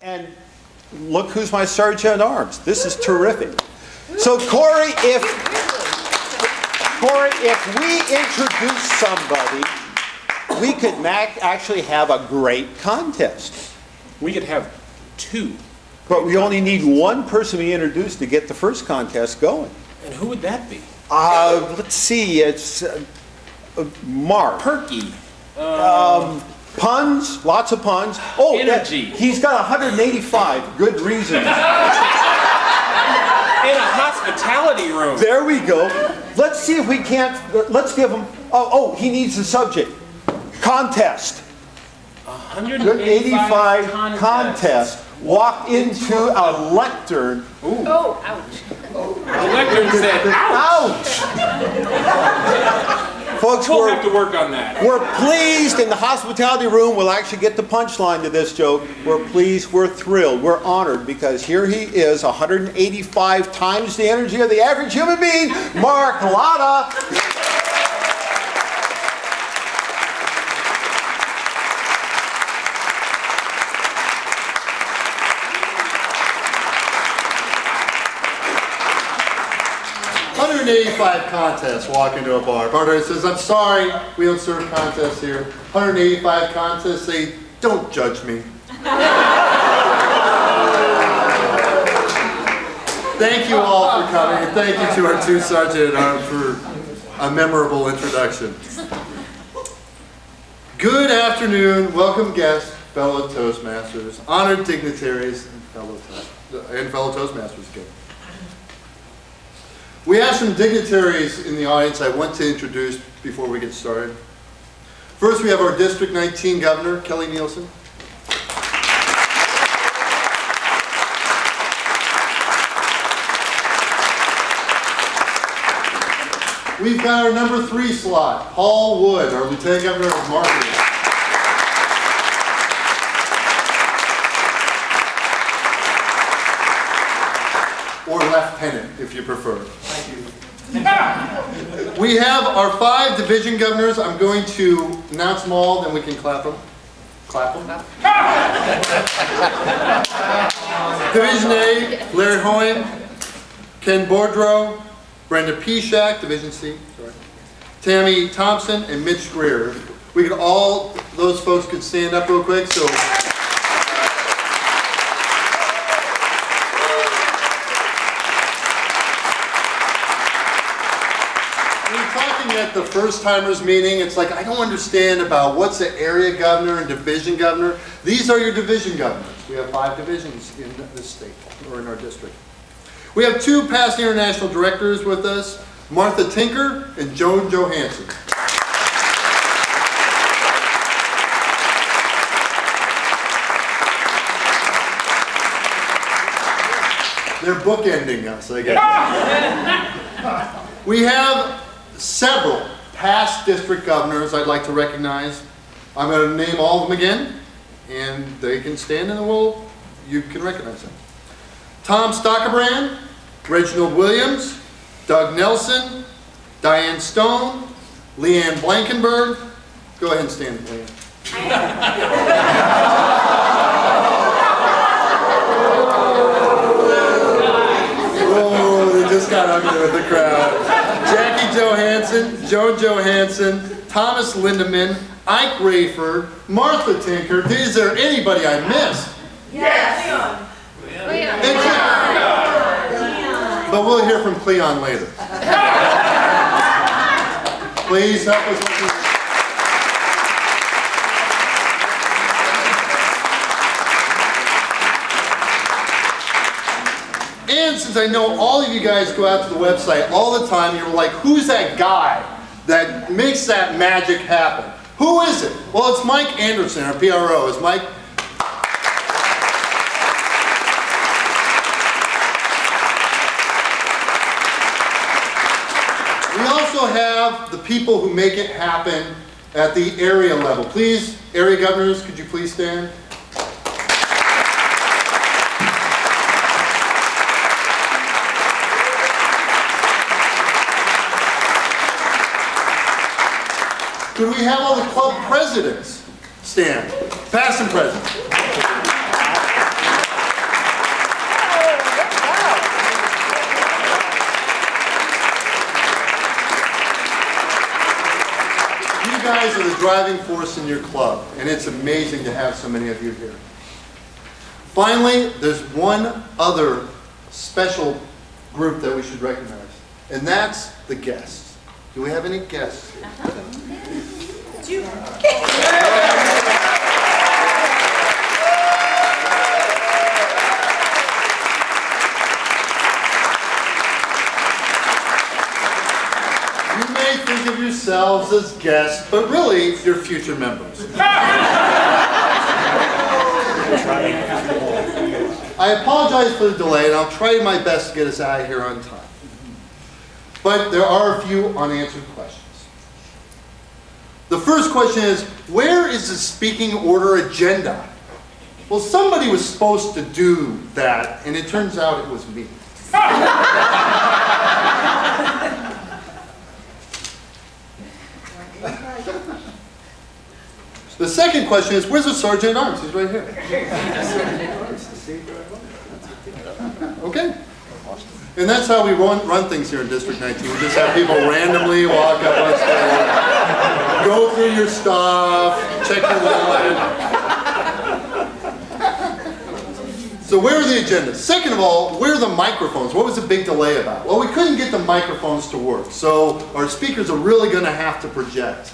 And look who's my sergeant at arms. This is terrific. So Corey, if we introduce somebody, we could actually have a great contest. We could have two. But we only need one person we introduce to get the first contest going. And who would that be? Let's see. It's Mark. Perky. Puns, lots of puns. Oh, energy. He's got 185 good reasons. In a hospitality room. There we go. Let's see if we can't. Let's give him. Oh, he needs a subject. Contest. 185 contest. Walk into a lectern. Ooh. Oh, ouch. The lectern said, ouch. Folks, we'll have to work on that. We're pleased in the hospitality room. We'll actually get the punchline to this joke. We're pleased, we're thrilled, we're honored because here he is, 185 times the energy of the average human being, Mark Latta. 185 contests walk into a bar. Bartender says, I'm sorry, we don't serve contests here. 185 contests say, don't judge me. Thank you all for coming, and thank you to our two sergeant at arms for a memorable introduction. Good afternoon, welcome guests, fellow Toastmasters, honored dignitaries, and fellow Toastmasters again. We have some dignitaries in the audience I want to introduce before we get started. First, we have our District 19 Governor, Kelly Nielsen. We've got our number 3 slot, Paul Wood, our Lieutenant Governor of Marketing. Or lieutenant, if you prefer. Thank you. We have our 5 division governors. I'm going to announce them all, then we can clap them. Clap them. Division A, Larry Hoyne, Ken Boudreau, Brenda Pishak, Division C, sorry, Tammy Thompson, and Mitch Greer. We could all, those folks could stand up real quick. So. At the first timers meeting, it's like, I don't understand about what's the area governor and division governor. These are your division governors. We have 5 divisions in this state, or in our district. We have 2 past international directors with us, Martha Tinker and Joan Johansson. They're bookending us, I guess. We have several past district governors I'd like to recognize. I'm going to name all of them again, and they can stand and you can recognize them. Tom Stockerbrand, Reginald Williams, Doug Nelson, Diane Stone, Leanne Blankenberg. Go ahead and stand, Leanne. Oh, they just got ugly with the crowd. Jackie Johansson, Joan Johansson, Thomas Lindeman, Ike Rayford, Martha Tinker. Is there anybody I missed? Yes. Leon. But we'll hear from Cleon later. Please help us with this. And since I know all of you guys go out to the website all the time, you're like, who's that guy that makes that magic happen? Who is it? Well, it's Mike Anderson, our PRO. Is Mike? We also have the people who make it happen at the area level. Please, area governors, could you please stand? Could we have all the club presidents stand? Past and present. guys are the driving force in your club, and it's amazing to have so many of you here. Finally, there's one other special group that we should recognize, and that's the guests. Do we have any guests? You may think of yourselves as guests, but really, you're future members. I apologize for the delay, and I'll try my best to get us out of here on time. But there are a few unanswered questions. The first question is, where is the speaking order agenda? Well, somebody was supposed to do that, and it turns out it was me. The second question is, where's the Sergeant at Arms? He's right here. Okay. And that's how we run things here in District 19. We just have people randomly walk up on stage, go through your stuff, check your wallet. So where are the agendas? Second of all, where are the microphones? What was the big delay about? Well, we couldn't get the microphones to work, so our speakers are really going to have to project.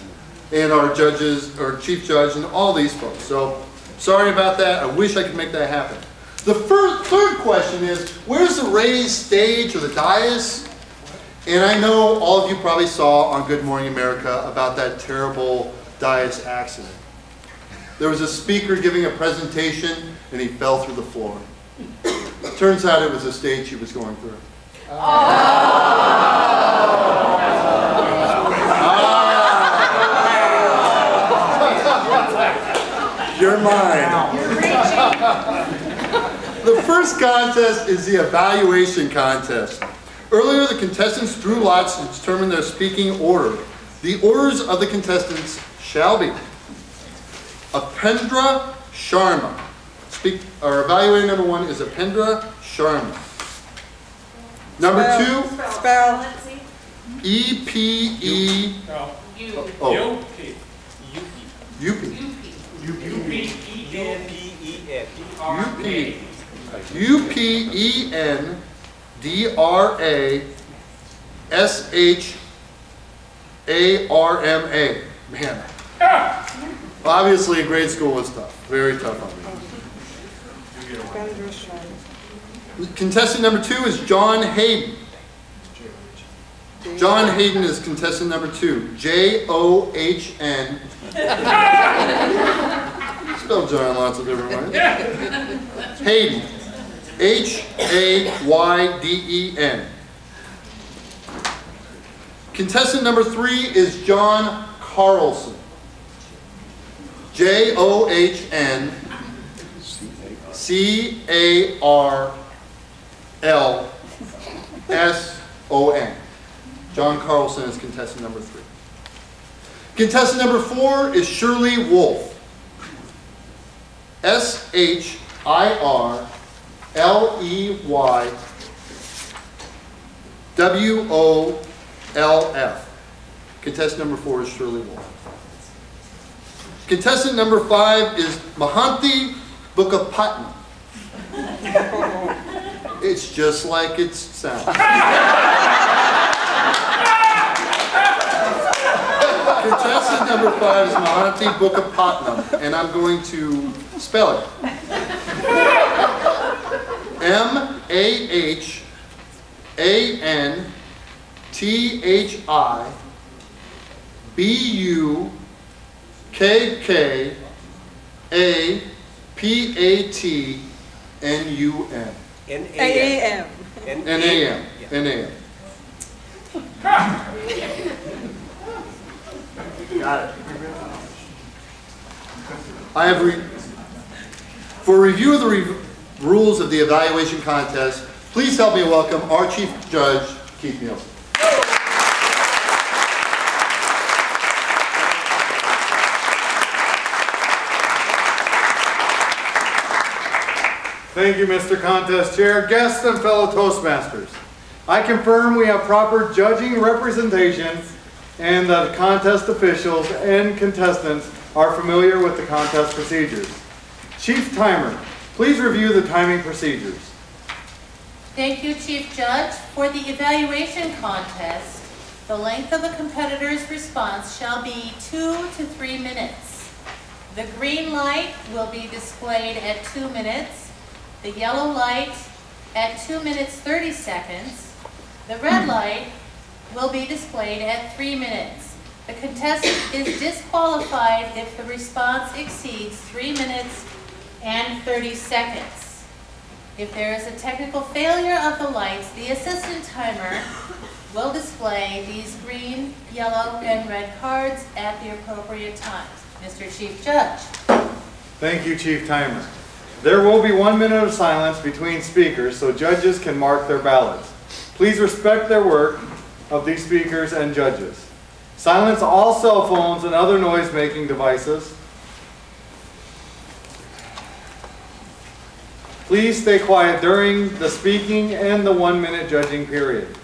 And our judges, our chief judge, and all these folks. So sorry about that. I wish I could make that happen. The third question is, where's the raised stage or the dais? And I know all of you probably saw on Good Morning America about that terrible dais accident. There was a speaker giving a presentation, and he fell through the floor. Turns out it was the stage he was going through. You're mine. The first contest is the evaluation contest. Earlier, the contestants drew lots to determine their speaking order. The orders of the contestants shall be Apendra Sharma. Our evaluator number 1 is Apendra Sharma. Number 2, Spell. E-P-E. Oh. U-P. U-P-E-N-D-R-A-S-H-A-R-M-A. Man. Obviously, grade school was tough. Very tough on me. Contestant number 2 is John Hayden. John Hayden is contestant number 2. J-O-H-N. Spell John lots of different ways. Hayden. H-A-Y-D-E-N. Contestant number 3 is John Carlson. J-O-H-N C-A-R-L-S-O-N. John Carlson is contestant number 3. Contestant number 4 is Shirley Wolf. S-H-I-R-L-E-Y-W-O-L-F. Contestant number 4 is Shirley Wolf. Contestant number 5 is Mahanti Bookapatnam. It's just like it sounds. Contestant number 5 is Mahanti Bookapatnam, and I'm going to spell it. M-A-H-A-N-T-H-I-B-U-K-K-A-P-A-T-N-U-M. N-A-M. N-A-M. N-A-M. Got it. I have for review of the rules of the evaluation contest, please help me welcome our Chief Judge, Keith Nielsen. Thank you, Mr. Contest Chair, guests, and fellow Toastmasters. I confirm we have proper judging representation and that contest officials and contestants are familiar with the contest procedures. Chief Timer, please review the timing procedures. Thank you, Chief Judge. For the evaluation contest, the length of a competitor's response shall be 2 to 3 minutes. The green light will be displayed at 2 minutes, the yellow light at 2 minutes 30 seconds, the red light will be displayed at 3 minutes. The contestant is disqualified if the response exceeds 3 minutes and 30 seconds. If there is a technical failure of the lights, the assistant timer will display these green, yellow, and red cards at the appropriate times. Mr. Chief Judge. Thank you, Chief Timer. There will be 1 minute of silence between speakers so judges can mark their ballots. Please respect their work of these speakers and judges. Silence all cell phones and other noise-making devices. Please stay quiet during the speaking and the 1 minute judging period.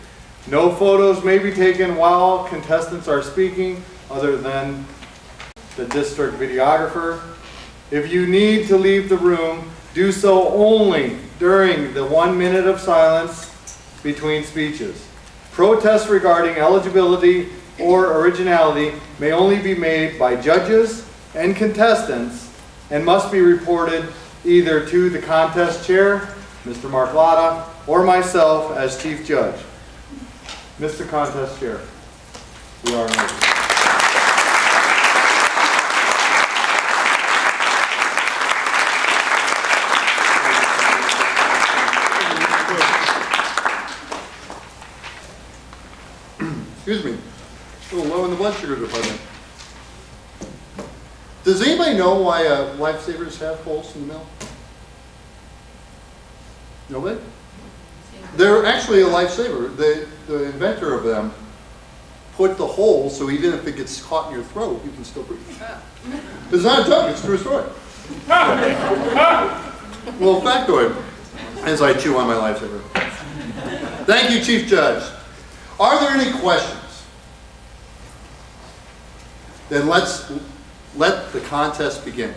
No photos may be taken while contestants are speaking other than the district videographer. If you need to leave the room, do so only during the 1 minute of silence between speeches. Protests regarding eligibility or originality may only be made by judges and contestants and must be reported either to the contest chair, Mr. Mark Latta, or myself as Chief Judge. Mr. Contest Chair, we are ready. Excuse me, a little low in the blood sugar department. Does anybody know why lifesavers have holes in the middle? Nobody? They're actually a lifesaver. The inventor of them put the hole so even if it gets caught in your throat, you can still breathe. It's not a joke, it's a true story. Well, factoid, as I chew on my lifesaver. Thank you, Chief Judge. Are there any questions? Then let's let the contest begin.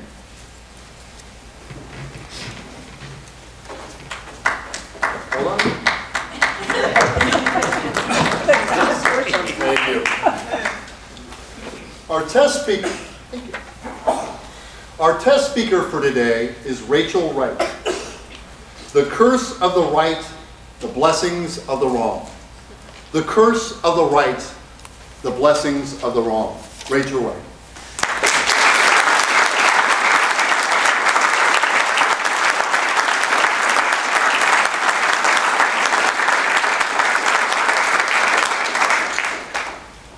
Hold on. Thank you. Our test speaker for today is Rachel Wright. The curse of the right, the blessings of the wrong. The curse of the right, the blessings of the wrong. Rachel Wright.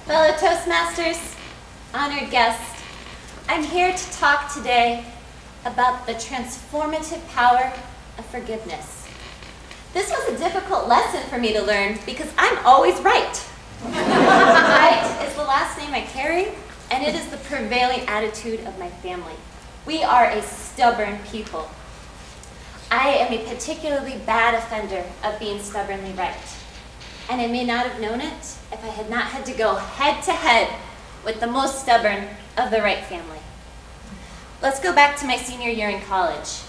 Fellow Toastmasters, honored guests, I'm here to talk today about the transformative power of forgiveness. This was a difficult lesson for me to learn because I'm always right. Right is the last name I carry, and it is the prevailing attitude of my family. We are a stubborn people. I am a particularly bad offender of being stubbornly right. And I may not have known it if I had not had to go head to head with the most stubborn of the Wright family. Let's go back to my senior year in college.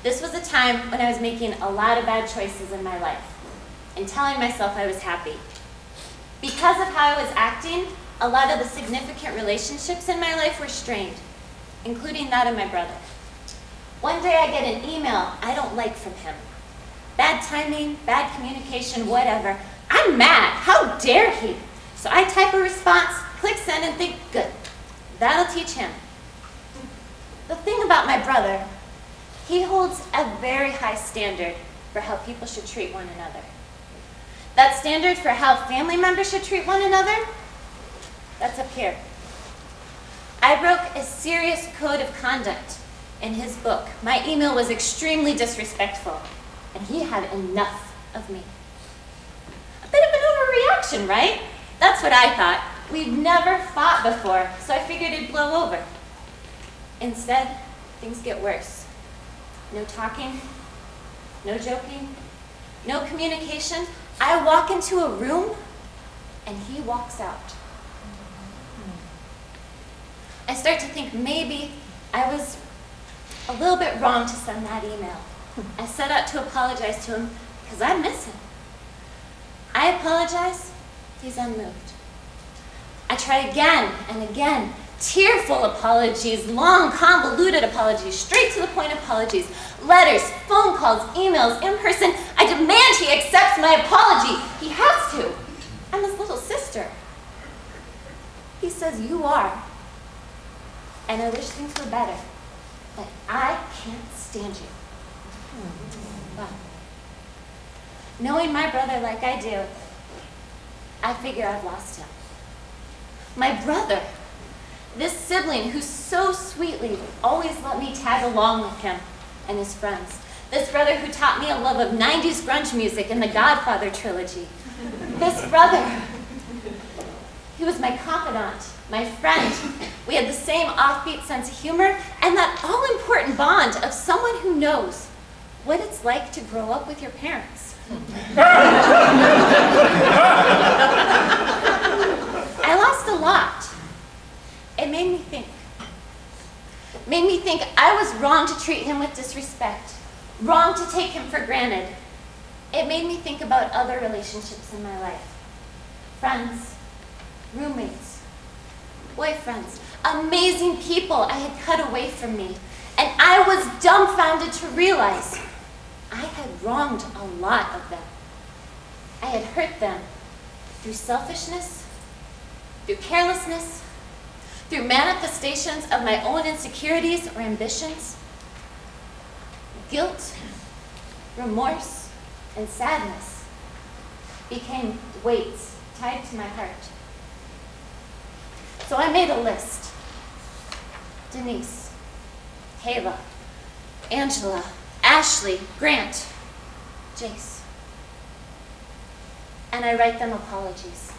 This was a time when I was making a lot of bad choices in my life and telling myself I was happy. Because of how I was acting, a lot of the significant relationships in my life were strained, including that of my brother. One day I get an email I don't like from him. Bad timing, bad communication, whatever. I'm mad. How dare he? So I type a response, click send, and think, good. That'll teach him. The thing about my brother, he holds a very high standard for how people should treat one another. That standard for how family members should treat one another, that's up here. I broke a serious code of conduct in his book. My email was extremely disrespectful, and he had enough of me. A bit of an overreaction, right? That's what I thought. We'd never fought before, so I figured it'd blow over. Instead, things get worse. No talking, no joking, no communication. I walk into a room, and he walks out. I start to think maybe I was a little bit wrong to send that email. I set out to apologize to him because I miss him. I apologize, he's unmoved. I try again and again, tearful apologies, long, convoluted apologies, straight to the point apologies, letters, phone calls, emails, in person. I demand he accepts my apology. He has to. I'm his little sister. He says, you are. And I wish things were better, but I can't stand you. Wow. Knowing my brother like I do, I figure I've lost him. My brother, this sibling who so sweetly always let me tag along with him and his friends. This brother who taught me a love of 90s grunge music and the Godfather trilogy. This brother, he was my confidant, my friend. We had the same offbeat sense of humor and that all-important bond of someone who knows what it's like to grow up with your parents. I lost a lot. It made me think. Made me think I was wrong to treat him with disrespect, wrong to take him for granted. It made me think about other relationships in my life. Friends, roommates, boyfriends, amazing people I had cut away from me. And I was dumbfounded to realize I had wronged a lot of them. I had hurt them through selfishness, through carelessness, through manifestations of my own insecurities or ambitions. Guilt, remorse, and sadness became weights tied to my heart. So I made a list. Denise, Kayla, Angela, Ashley, Grant, Jace. And I write them apologies.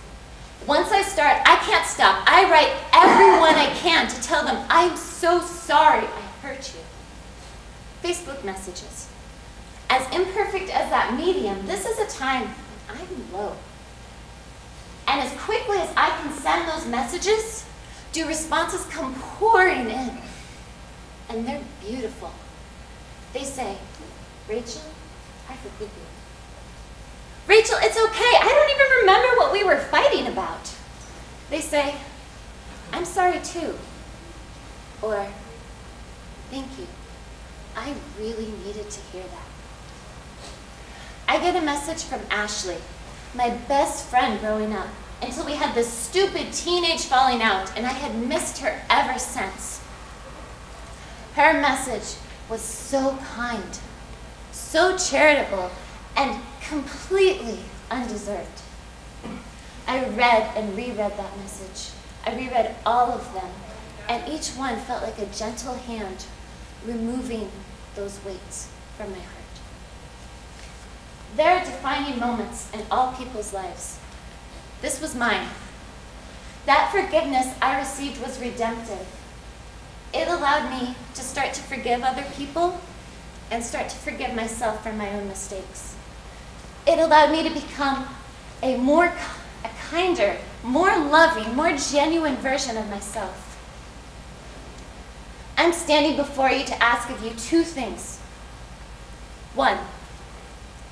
Once I start, I can't stop. I write everyone I can to tell them, I'm so sorry I hurt you. Facebook messages. As imperfect as that medium, this is a time when I'm low. And as quickly as I can send those messages, do responses come pouring in. And they're beautiful. They say, Rachel, I forgive you. Rachel, it's okay. I don't even remember what we were fighting about. They say, I'm sorry too. Or, thank you. I really needed to hear that. I get a message from Ashley, my best friend growing up, until we had this stupid teenage falling out, and I had missed her ever since. Her message was so kind, so charitable, and completely undeserved. I read and reread that message. I reread all of them, and each one felt like a gentle hand removing those weights from my heart. There are defining moments in all people's lives. This was mine. That forgiveness I received was redemptive. It allowed me to start to forgive other people and start to forgive myself for my own mistakes. It allowed me to become a kinder, more loving, more genuine version of myself. I'm standing before you to ask of you two things. One,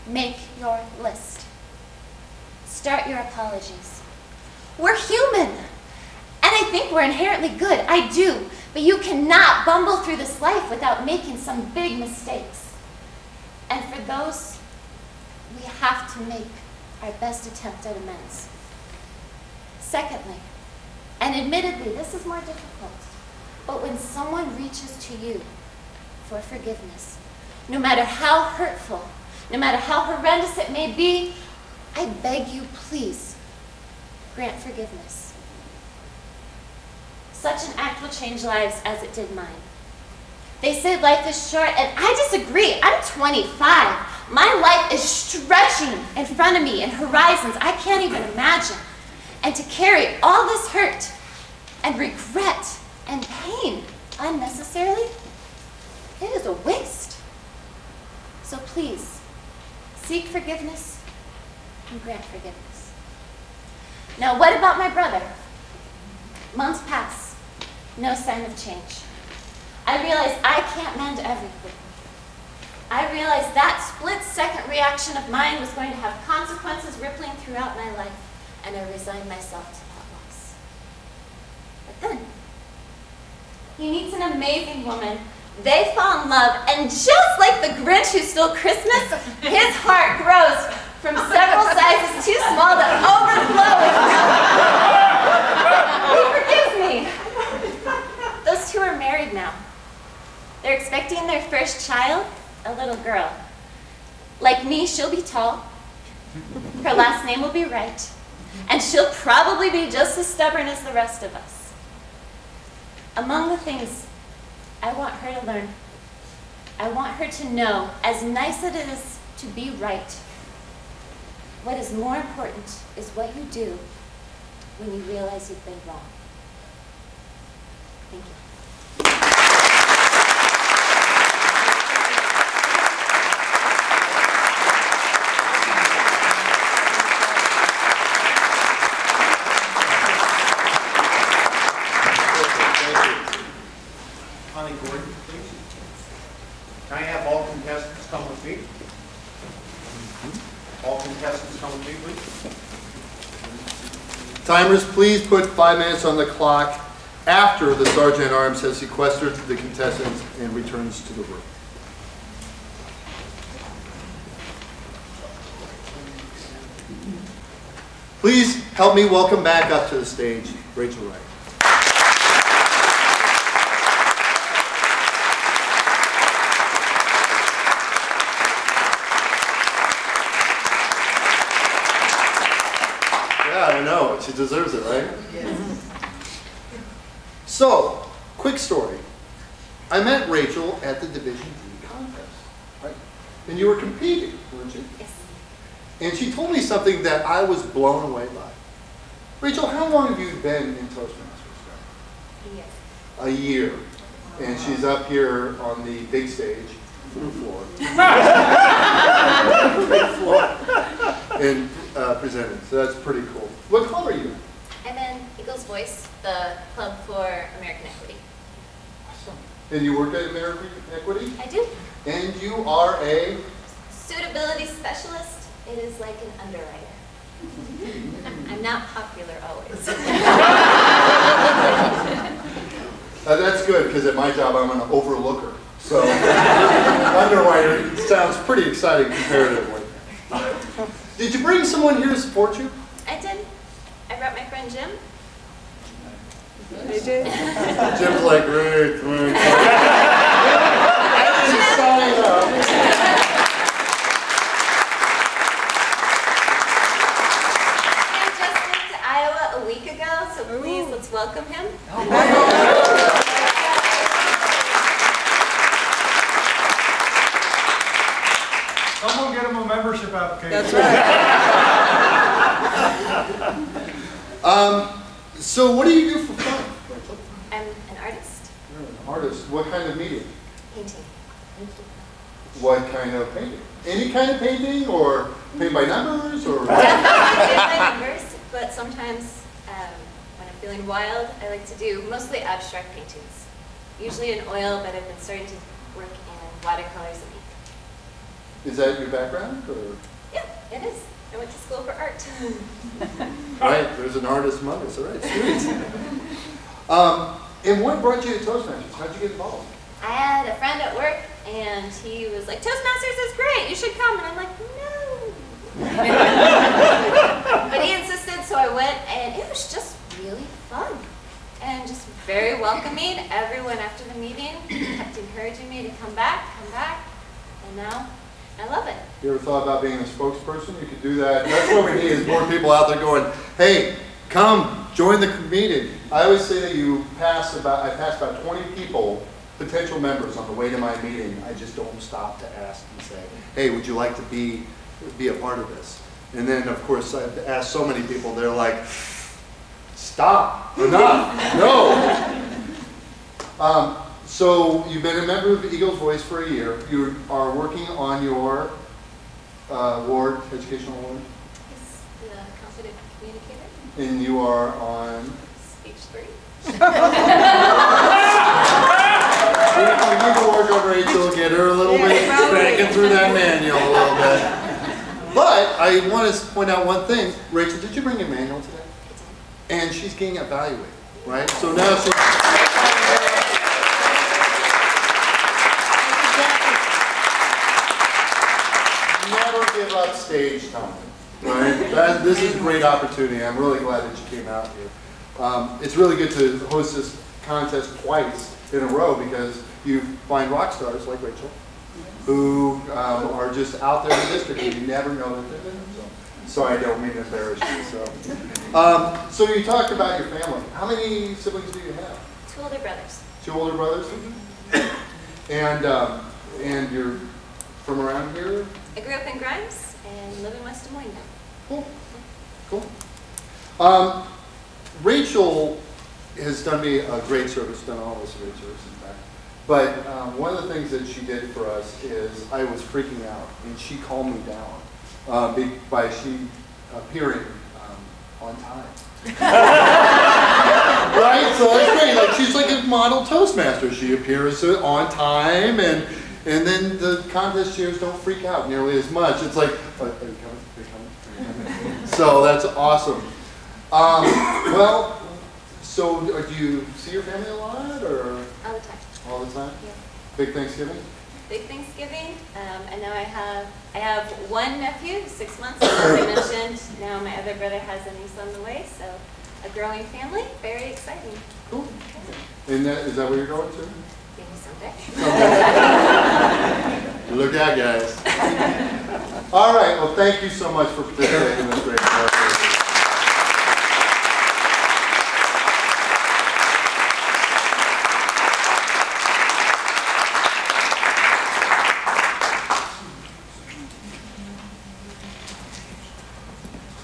make your list. Start your apologies. We're human, and I think we're inherently good. I do, but you cannot bumble through this life without making some big mistakes. And for those, we have to make our best attempt at amends. Secondly, and admittedly, this is more difficult, but when someone reaches to you for forgiveness, no matter how hurtful, no matter how horrendous it may be, I beg you, please, grant forgiveness. Such an act will change lives as it did mine. They say life is short, and I disagree. I'm 25. My life is stretching in front of me in horizons I can't even imagine. And to carry all this hurt and regret and pain unnecessarily, it is a waste. So please, seek forgiveness and grant forgiveness. Now, what about my brother? Months pass. no sign of change. I realized I can't mend everything. I realized that split-second reaction of mine was going to have consequences rippling throughout my life, and I resigned myself to that loss. But then, he meets an amazing woman. They fall in love, and just like the Grinch who stole Christmas, his heart grows from several sizes too small to overflow. He forgives me. Those two are married now. They're expecting their first child, a little girl. Like me, she'll be tall. Her last name will be Wright. And she'll probably be just as stubborn as the rest of us. Among the things I want her to learn, I want her to know, as nice as it is to be right, what is more important is what you do when you realize you've been wrong. Thank you. Can I have all contestants come with me? All contestants come with me, please. Timers, please put 5 minutes on the clock after the Sergeant at Arms has sequestered the contestants and returns to the room. Please help me welcome back up to the stage Rachel Wright. I know, she deserves it, right? Yes. So, quick story. I met Rachel at the Division III contest, right? And you were competing, weren't you? Yes. And she told me something that I was blown away by. Rachel, how long have you been in Toastmasters? A year. A year. And she's up here on the big stage, thru floor. And presented, so that's pretty cool. What club are you in? I'm in Eagles Voice, the Club for American Equity. Awesome. And you work at American Equity? I do. And you are a? Suitability specialist. It is like an underwriter. I'm not popular always. That's good, because at my job I'm an overlooker. So underwriter sounds pretty exciting comparatively. Did you bring someone here to support you? I did. I brought my friend Jim. I did. Jim's like, great. I didn't sign up. I just went to Iowa a week ago, so please let's welcome him. Someone get him a membership application. That's right. So what do you do for fun, Rachel? I'm an artist. You're an artist. What kind of medium? Painting. What kind of painting? Any kind of painting, or paint by numbers, or? Definitely my numbers, but sometimes when I'm feeling wild, I like to do mostly abstract paintings. Usually in oil, but I've been starting to work in watercolors and ink. Is that your background, or? Yeah, it is. I went to school for art. Right, there's an artist among us, all right, sweet. And what brought you to Toastmasters? How'd you get involved? I had a friend at work, and he was like, Toastmasters is great, you should come. And I'm like, no. But he insisted, so I went, and it was just really fun. And just very welcoming. Everyone after the meeting kept encouraging me to come back, and now I love it. You ever thought about being a spokesperson? You could do that. That's what we need, is more people out there going, hey, come, join the meeting. I always say that I pass about 20 people, potential members, on the way to my meeting. I just don't stop to ask and say, hey, would you like to be a part of this? And then, of course, I've asked so many people, they're like, stop, enough, no. So you've been a member of Eagles Voice for a year. You are working on your award, educational award, He's the confident communicator. and you are on Stage 3. We need to work on Rachel, get her a little bit spanking through that manual a little bit. But I want to point out one thing. Rachel, did you bring a manual today? And she's getting evaluated, right? So now she's... Never give up stage time, right? This is a great opportunity. I'm really glad that you came out here. It's really good to host this contest twice in a row because you find rock stars like Rachel who are just out there in the district and you never know that they're there. Sorry, I don't mean to embarrass you. So you talked about your family. How many siblings do you have? 2 older brothers. 2 older brothers? And you're from around here? I grew up in Grimes and live in West Des Moines now. Cool. Cool. Rachel has done me a great service, done all of us a great service, in fact. But one of the things that she did for us is I was freaking out, and she calmed me down by she appearing on time. Right? So that's great. Like she's like a model Toastmaster. She appears on time, and then the contest cheers don't freak out nearly as much. It's like, are you coming? Are you coming? Are you coming? So that's awesome. Well, so do you see your family a lot, or? All the time. All the time? Yeah. Big Thanksgiving? Big Thanksgiving. And now I have one nephew, 6 months, as I mentioned. Now my other brother has a niece on the way, so a growing family. Very exciting. Cool. And is that where you're going to? Maybe someday. Look out, guys. All right. Well, thank you so much for participating in this great contest.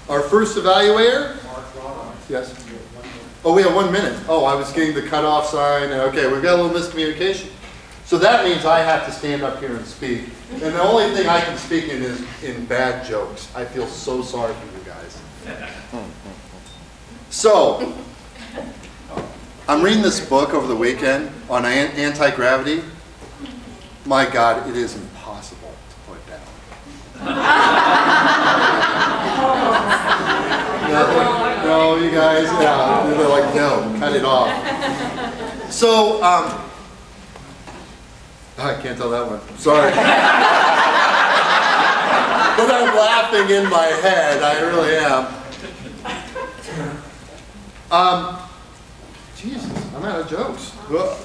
Our first evaluator? Yes. Oh, we have 1 minute. Oh, I was getting the cutoff sign. Okay, we've got a little miscommunication. So that means I have to stand up here and speak. And the only thing I can speak in is in bad jokes. I feel so sorry for you guys. So, I'm reading this book over the weekend on anti-gravity. My God, it is impossible to put down. No, you guys, yeah, they're like, no, cut it off. So, I can't tell that one. Sorry. But I'm laughing in my head. I really am. Jesus, I'm out of jokes.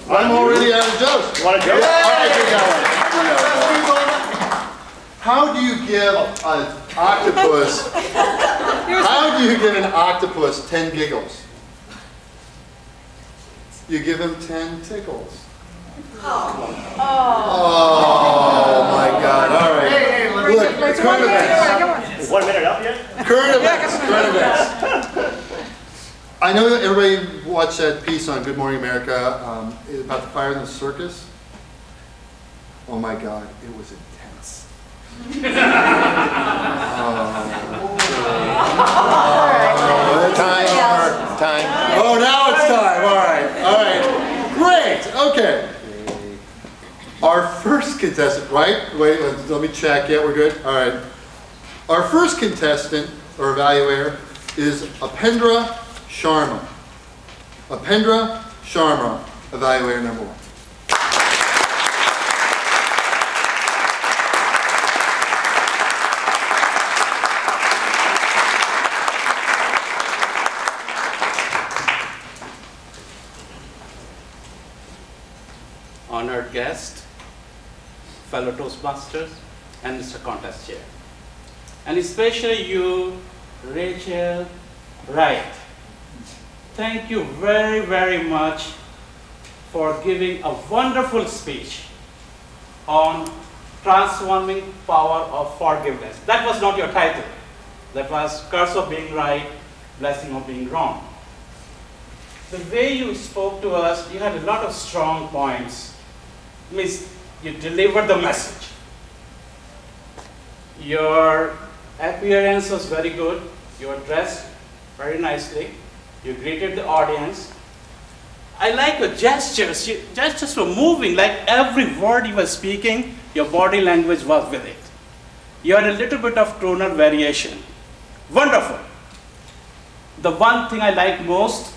I'm already out of jokes. Want a joke? How do you give an octopus? How do you give an octopus 10 giggles? You give him 10 tickles. Oh my God! All right. Hey, look, current events. 1 minute up yet? Current events. Current events. I know that everybody watched that piece on Good Morning America about the fire in the circus. Oh my God, it was intense. Time. Oh, now it's time. All right. Great. Okay. Our first contestant, right? Wait, let me check. Yeah, we're good. All right. Our first contestant or evaluator is Apendra Sharma. Apendra Sharma, evaluator number 1. Honored guest, fellow Toastmasters, and Mr. Contest Chair. And especially you, Rachel Wright. Thank you very, very much for giving a wonderful speech on transforming power of forgiveness. That was not your title. That was curse of being right, blessing of being wrong. The way you spoke to us, you had a lot of strong points. Means you delivered the message. Your appearance was very good. You were dressed very nicely. You greeted the audience. I like your gestures. Gestures were moving, like every word you were speaking, your body language was with it. You had a little bit of tonal variation. Wonderful. The one thing I like most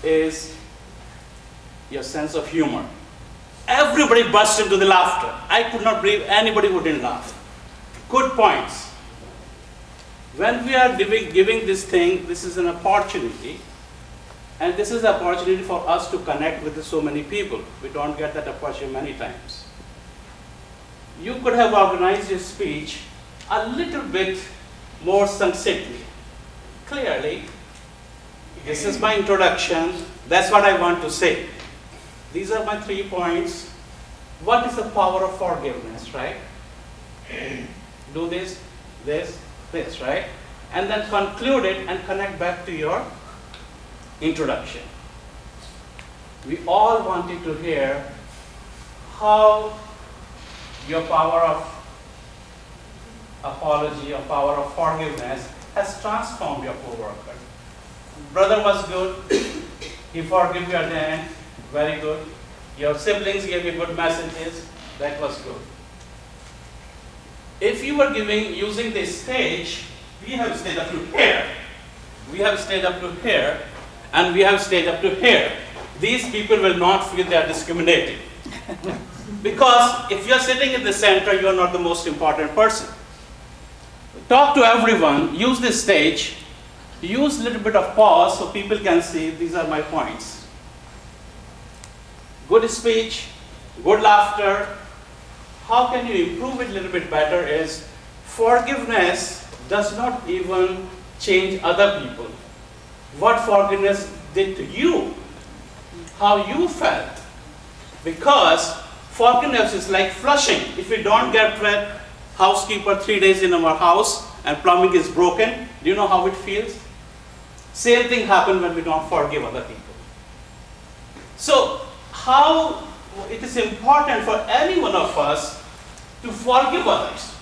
is your sense of humor. Everybody burst into the laughter. I could not believe anybody who didn't laugh. Good points. When we are giving this thing, this is an opportunity. And this is an opportunity for us to connect with so many people. We don't get that opportunity many times. You could have organized your speech a little bit more succinctly. Clearly, this is my introduction. That's what I want to say. These are my 3 points. What is the power of forgiveness, right? Do this, this, right? And then conclude it and connect back to your introduction. We all wanted to hear how your power of apology or power of forgiveness has transformed your co-worker. Brother was good. He forgave you at the end. Very good. Your siblings gave you good messages. That was good. If you were using this stage, we have stayed up to here. We have stayed up to here. And we have stayed up to here. These people will not feel they are discriminated. Because if you are sitting in the center, you are not the most important person. Talk to everyone. Use this stage. Use a little bit of pause so people can see these are my points. Good speech, good laughter. How can you improve it a little bit better is forgiveness does not even change other people. What forgiveness did to you, how you felt. Because forgiveness is like flushing. If we don't get wet, housekeeper 3 days in our house and plumbing is broken, do you know how it feels? Same thing happens when we don't forgive other people. So, how it is important for any one of us to forgive others.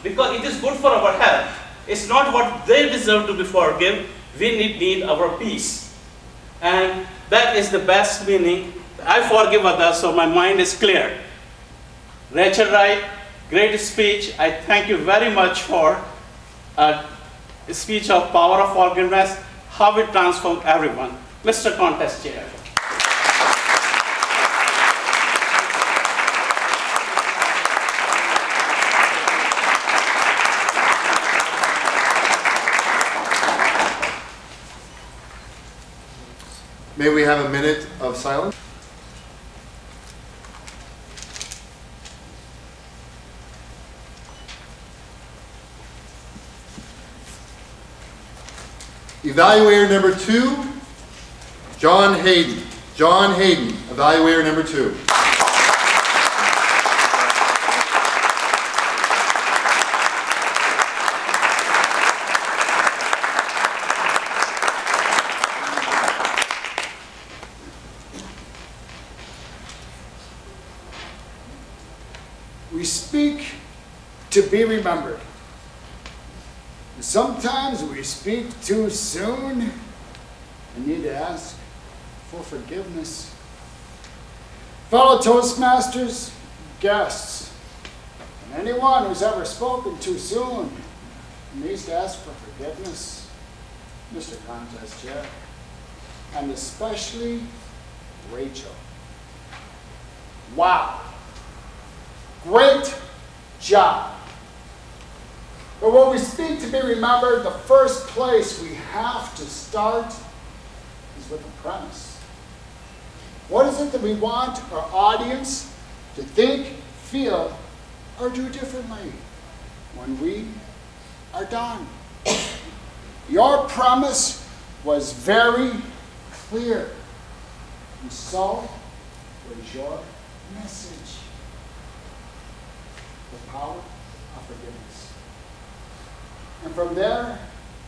Because it is good for our health. It's not what they deserve to be forgiven. We need our peace. And that is the best meaning. I forgive others, so my mind is clear. Rachel Wright, great speech. I thank you very much for a speech of power of forgiveness, how it transformed everyone. Mr. Contest Chair. May we have a minute of silence? Evaluator number 2, John Hayden. John Hayden, evaluator number 2. We speak to be remembered. Sometimes we speak too soon and need to ask for forgiveness. Fellow Toastmasters, guests, and anyone who's ever spoken too soon needs to ask for forgiveness, Mr. Contest Chair, and especially Rachel. Wow. Great job. But when we speak to be remembered, the first place we have to start is with a premise. What is it that we want our audience to think, feel, or do differently when we are done? Your premise was very clear, and so was your message. The power of forgiveness. And from there,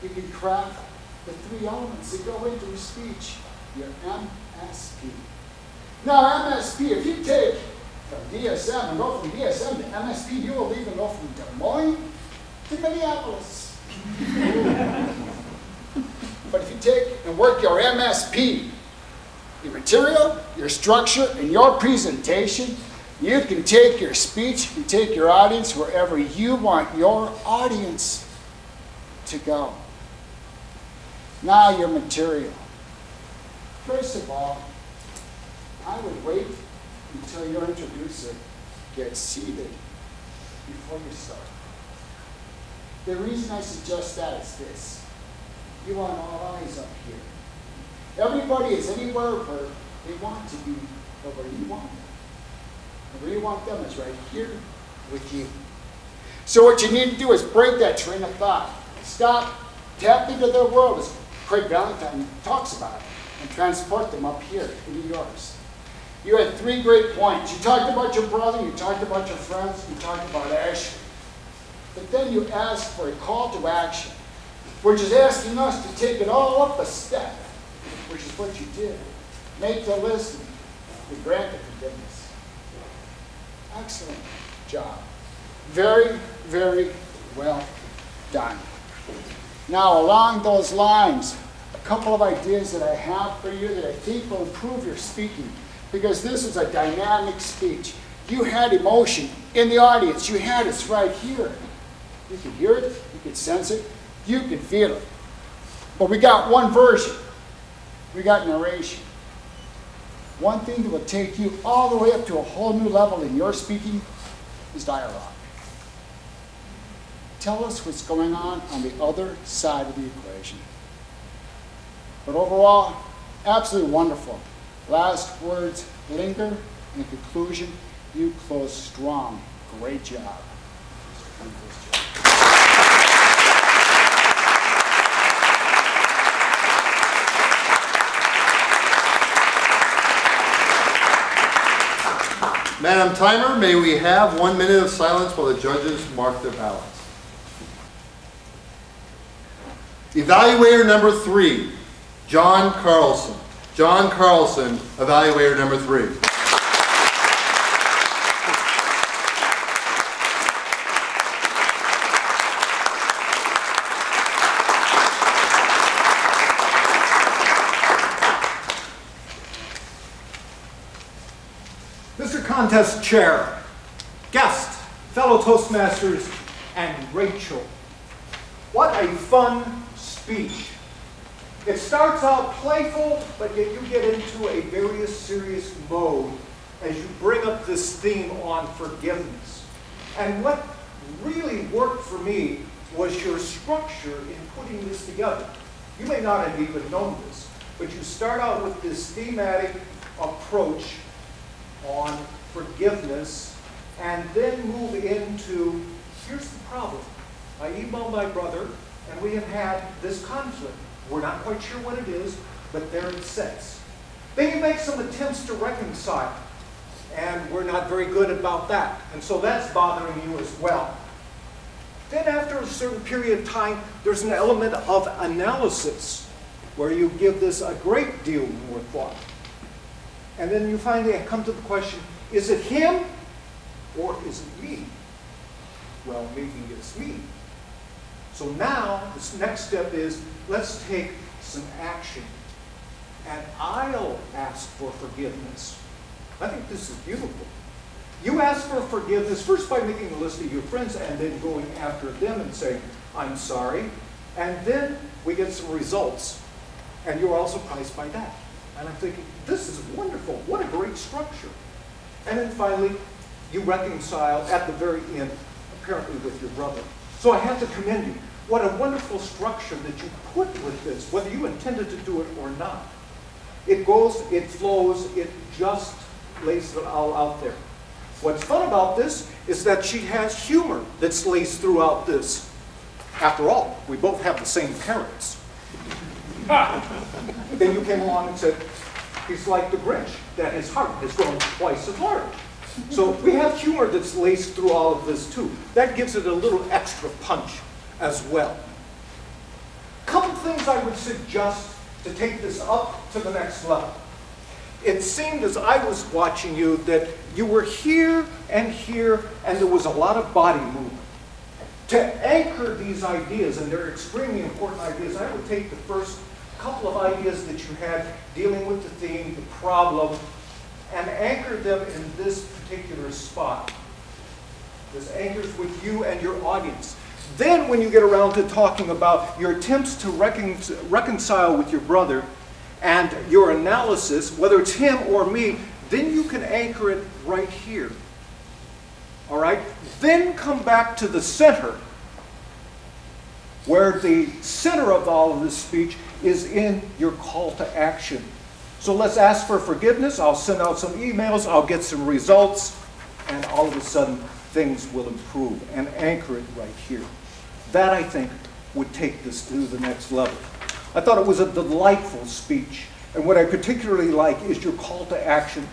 you can craft the 3 elements that go into a speech, your MSP. Now, MSP, if you take from DSM and go from DSM to MSP, you will even go from Des Moines to Minneapolis. But if you can take and work your MSP, your material, your structure, and your presentation. You can take your speech and take your audience wherever you want your audience to go. Now your material. First of all, I would wait until your introducer gets seated before you start. The reason I suggest that is this. You want all eyes up here. Everybody is anywhere where they want to be, but where you want them. And where you want them is right here with you. So what you need to do is break that train of thought. Stop, tap into their world, as Craig Valentine talks about, and transport them up here into yours. You had 3 great points. You talked about your brother, you talked about your friends, you talked about Ashley. But then you asked for a call to action, which is asking us to take it all up a step, which is what you did. Make the list and grant the forgiveness. Excellent job. Very, very well done. Now, along those lines, a couple of ideas that I have for you that I think will improve your speaking, because this is a dynamic speech. You had emotion in the audience. You had it right here. You could hear it, you could sense it, you could feel it. But we got one version. We got narration. One thing that will take you all the way up to a whole new level in your speaking is dialogue. Tell us what's going on the other side of the equation. But overall, absolutely wonderful. Last words linger. In conclusion, you close strong. Great job. Madam Timer, may we have 1 minute of silence while the judges mark their ballots. Evaluator number 3, John Carlson. John Carlson, evaluator number 3. Mr. Contest Chair, guests, fellow Toastmasters, and Rachel. What a fun speech. It starts out playful, but yet you get into a very serious mode as you bring up this theme on forgiveness. And what really worked for me was your structure in putting this together. You may not have even known this, but you start out with this thematic approach on forgiveness, and then move into, here's the problem. I emailed my brother, and we have had this conflict. We're not quite sure what it is, but there it sits. Then you make some attempts to reconcile, and we're not very good about that. And so that's bothering you as well. Then after a certain period of time, there's an element of analysis, where you give this a great deal more thought. And then you finally come to the question, is it him or is it me? Well, maybe it's me. So now, this next step is, let's take some action. And I'll ask for forgiveness. I think this is beautiful. You ask for forgiveness first by making a list of your friends and then going after them and saying, I'm sorry. And then we get some results. And you're all surprised by that. And I'm thinking, this is wonderful. What a great structure. And then finally, you reconcile at the very end, apparently with your brother. So I have to commend you. What a wonderful structure that you put with this, whether you intended to do it or not. It goes, it flows, it just lays it all out there. What's fun about this is that she has humor that's laced throughout this. After all, we both have the same parents. Then you came along and said, he's like the Grinch, that his heart has grown twice as large. So we have humor that's laced through all of this too. That gives it a little extra punch as well. A couple things I would suggest to take this up to the next level. It seemed as I was watching you that you were here, and there was a lot of body movement. To anchor these ideas, and they're extremely important ideas, I would take the first couple of ideas that you had dealing with the theme, the problem, and anchor them in this particular spot. This anchors with you and your audience. Then when you get around to talking about your attempts to reconcile with your brother and your analysis, whether it's him or me, then you can anchor it right here. All right? Then come back to the center, where the center of all of this speech is in your call to action. So let's ask for forgiveness. I'll send out some emails. I'll get some results. And all of a sudden, things will improve. And anchor it right here. That, I think, would take this to the next level. I thought it was a delightful speech. And what I particularly like is your call to action.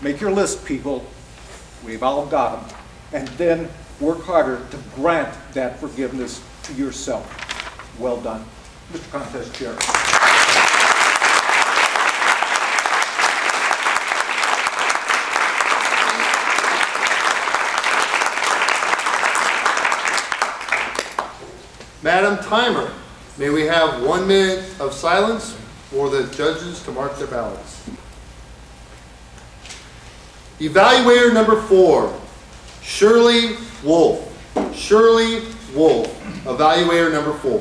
Make your list, people. We've all got them. And then work harder to grant that forgiveness to yourself. Well done. Mr. Contest Chair. Madam Timer, may we have 1 minute of silence for the judges to mark their ballots. Evaluator number 4, Shirley Wolf. Shirley Wolf, evaluator number 4.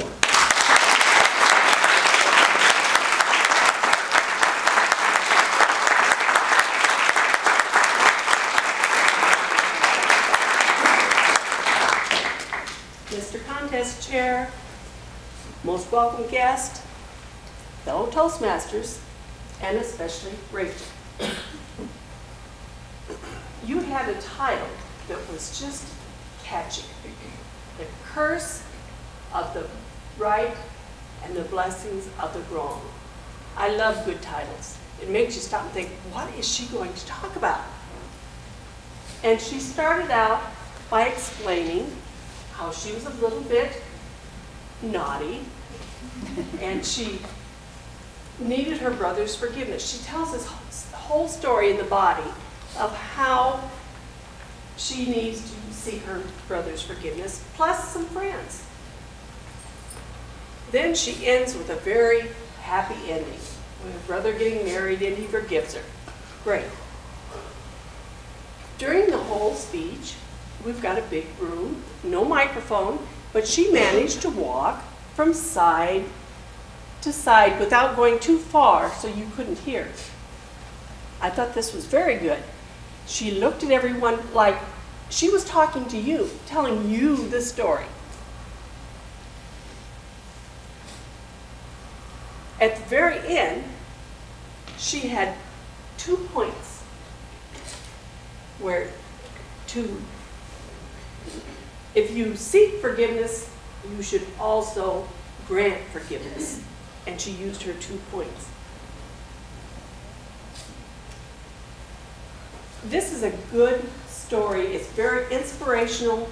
Mr. Contest Chair, most welcome guest, fellow Toastmasters, and especially Rachel. You had a title that was just catchy. The Curse of the Right and the Blessings of the Wrong. I love good titles. It makes you stop and think, what is she going to talk about? And she started out by explaining how she was a little bit naughty and she needed her brother's forgiveness. She tells this whole story in the body of how she needs to seek her brother's forgiveness, plus some friends. Then she ends with a very happy ending, with her brother getting married and he forgives her. Great. During the whole speech, we've got a big room, no microphone, but she managed to walk from side to side without going too far so you couldn't hear. I thought this was very good. She looked at everyone like she was talking to you, telling you the story. At the very end, she had 2 points where if you seek forgiveness, you should also grant forgiveness. And she used her 2 points. This is a good story. It's very inspirational.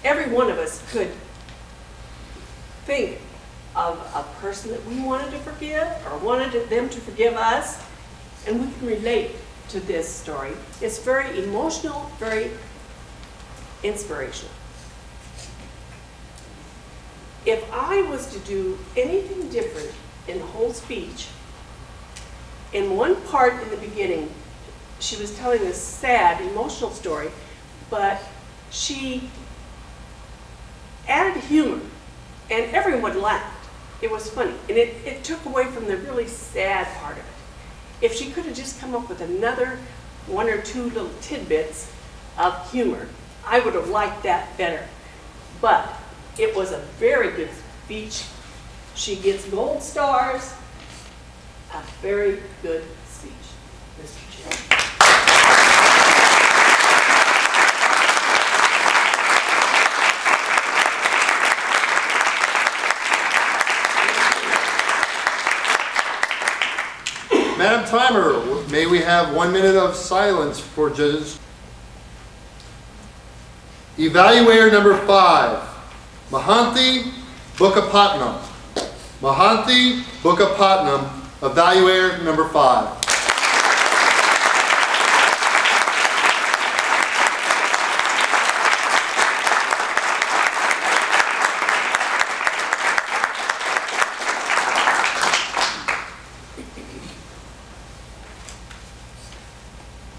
Every one of us could think of a person that we wanted to forgive or wanted them to forgive us, and we can relate to this story. It's very emotional, very inspirational. If I was to do anything different in the whole speech, in one part in the beginning, she was telling this sad, emotional story, but she added humor, and everyone laughed. It was funny, and it took away from the really sad part of it. If she could have just come up with another 1 or 2 little tidbits of humor, I would have liked that better. But it was a very good speech. She gets gold stars. A very good speech, Mr. Chair. Madam Timer, may we have 1 minute of silence for judges. Evaluator number 5, Mahanti Bookapatnam. Mahanti Bookapatnam, evaluator number 5.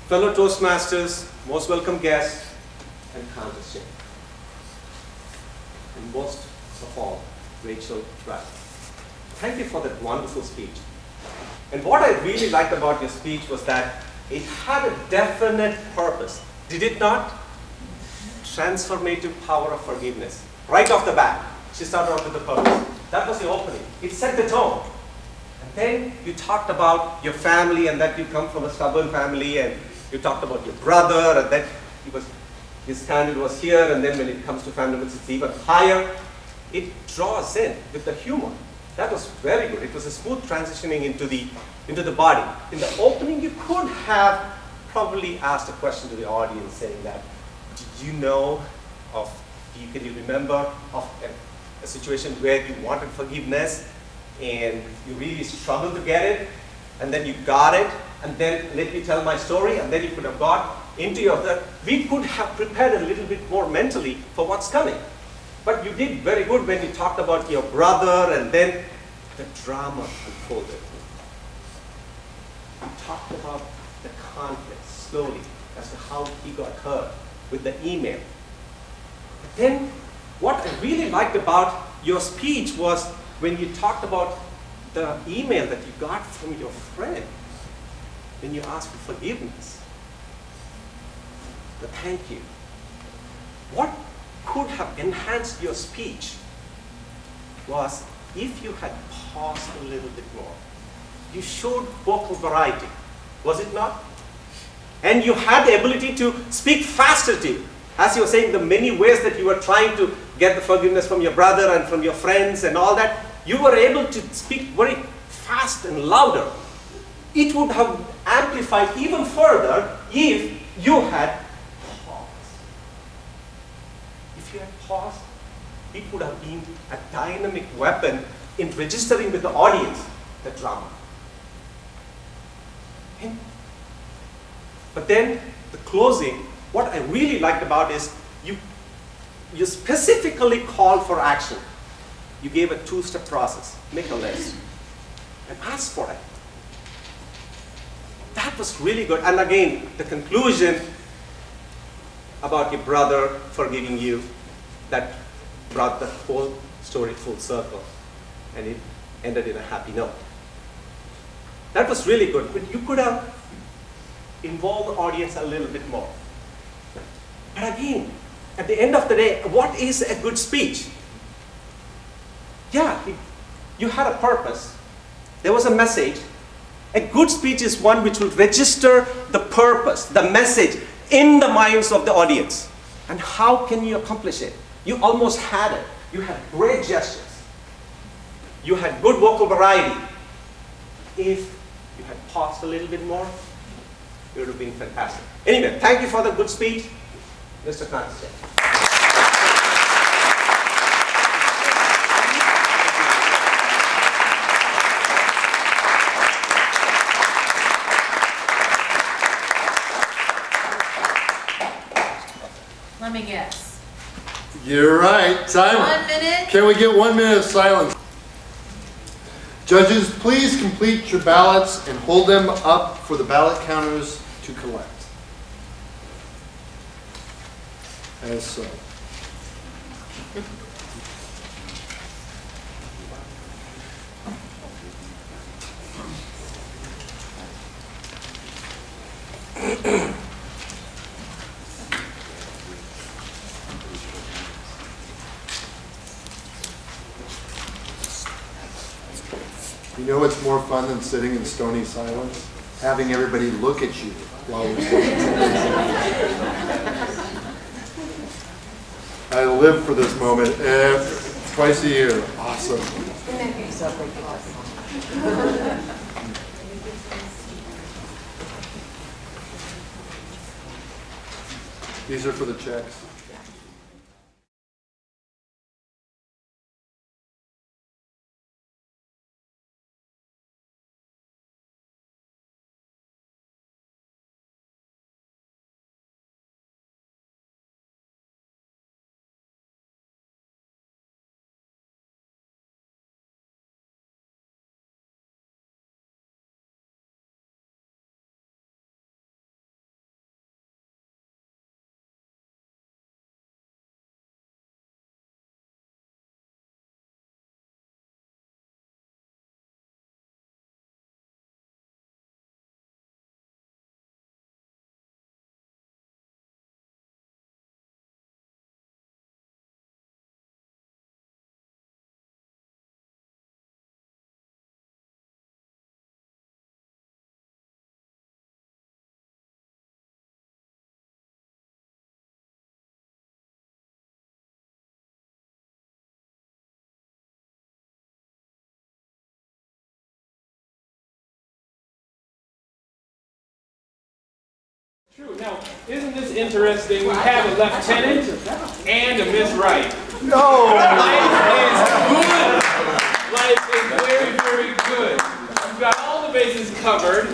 fellow Toastmasters, most welcome guests, and contest chair. And most of all, Rachel Wright. Thank you for that wonderful speech. And what I really liked about your speech was that it had a definite purpose. Did it not? Transformative power of forgiveness. Right off the bat, she started off with the purpose. That was the opening. It set the tone. And then you talked about your family and that you come from a stubborn family, and you talked about your brother and that his standard was here, and then when it comes to family members, it's even higher. It draws in with the humor. That was very good. It was a smooth transitioning into the body. In the opening, you could have probably asked a question to the audience saying that, did you know of, can you remember of a situation where you wanted forgiveness and you really struggled to get it, and then you got it, and then let me tell my story, and then you could have got into your, we could have prepared a little bit more mentally for what's coming. But you did very good when you talked about your brother, and then the drama unfolded. You talked about the conflict slowly as to how he got hurt with the email. But then what I really liked about your speech was when you talked about the email that you got from your friend, when you asked for forgiveness, the thank you. What could have enhanced your speech was if you had paused a little bit more. You showed vocal variety, was it not? And you had the ability to speak faster too. As you were saying, the many ways that you were trying to get the forgiveness from your brother and from your friends and all that, you were able to speak very fast and louder. It would have amplified even further if you had paused. If you had paused, it would have been a dynamic weapon in registering with the audience the drama. But then the closing, what I really liked about is you specifically called for action. You gave a two-step process. Make a list and ask for it. That was really good. And again, the conclusion about your brother forgiving you, that brought the whole story full circle, and it ended in a happy note. That was really good, but you could have involved the audience a little bit more. But again, at the end of the day, what is a good speech? Yeah, you had a purpose. There was a message. A good speech is one which will register the purpose, the message in the minds of the audience. And how can you accomplish it? You almost had it. You had great gestures. You had good vocal variety. If you had paused a little bit more, it would have been fantastic. Anyway, thank you for the good speech, Mr. Constable. Let me guess. You're right. Time. 1 minute. Can we get 1 minute of silence? Judges, please complete your ballots and hold them up for the ballot counters to collect. As so. You know what's more fun than sitting in stony silence? Having everybody look at you while we're sitting. I live for this moment twice a year. Awesome. These are for the checks. True. Now, isn't this interesting? We have a lieutenant and a Miss Wright. No! Life is good. Life is very, very good. We've got all the bases covered.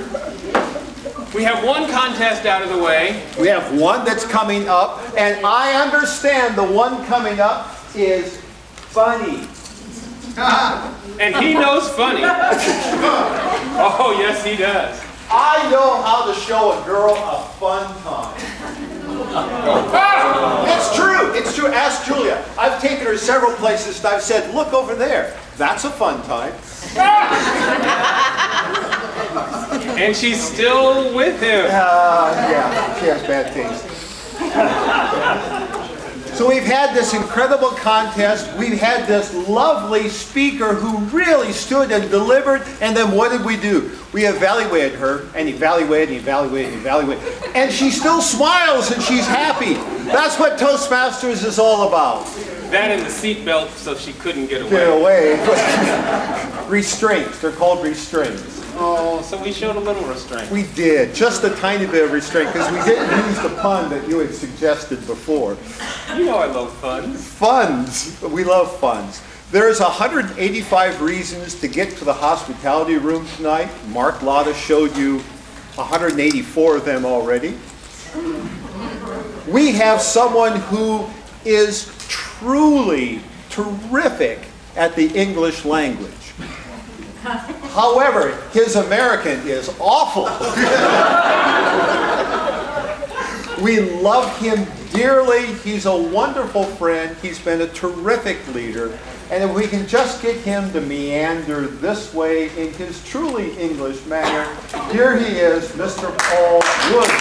We have one contest out of the way. We have one that's coming up, and I understand the one coming up is funny. And he knows funny. Oh, yes, he does. I know how to show a girl a fun time. It's true. It's true. Ask Julia. I've taken her several places and I've said, look over there. That's a fun time. And she's still with him. Yeah, she has bad things. So we've had this incredible contest. We've had this lovely speaker who really stood and delivered. And then what did we do? We evaluated her and evaluated. And she still smiles and she's happy. That's what Toastmasters is all about. That and the seatbelt so she couldn't get away. Get away. Restraints. They're called restraints. Oh, so we showed a little restraint. We did. Just a tiny bit of restraint because we didn't use the pun that you had suggested before. You know I love funds. Funds. We love funds. There's 185 reasons to get to the hospitality room tonight. Mark Lotta showed you 184 of them already. We have someone who is truly terrific at the English language. However, his American is awful. We love him dearly. He's a wonderful friend. He's been a terrific leader. And if we can just get him to meander this way in his truly English manner, here he is, Mr. Paul Woods.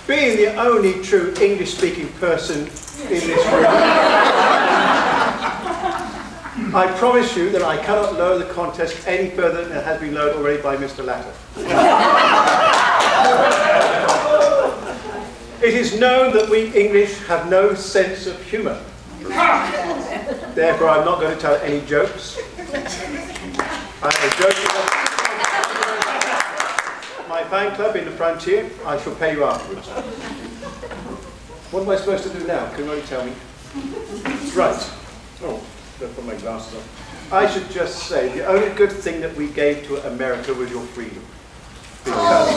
Being the only true English-speaking person in this room, I promise you that I cannot lower the contest any further than it has been lowered already by Mr. Latta. It is known that we English have no sense of humour. Therefore, I'm not going to tell any jokes. I am joking. My fan club in the Frontier, I shall pay you afterwards. What am I supposed to do now? Can you tell me? Right. Oh, I'll put my glasses on. I should just say, the only good thing that we gave to America was your freedom. Because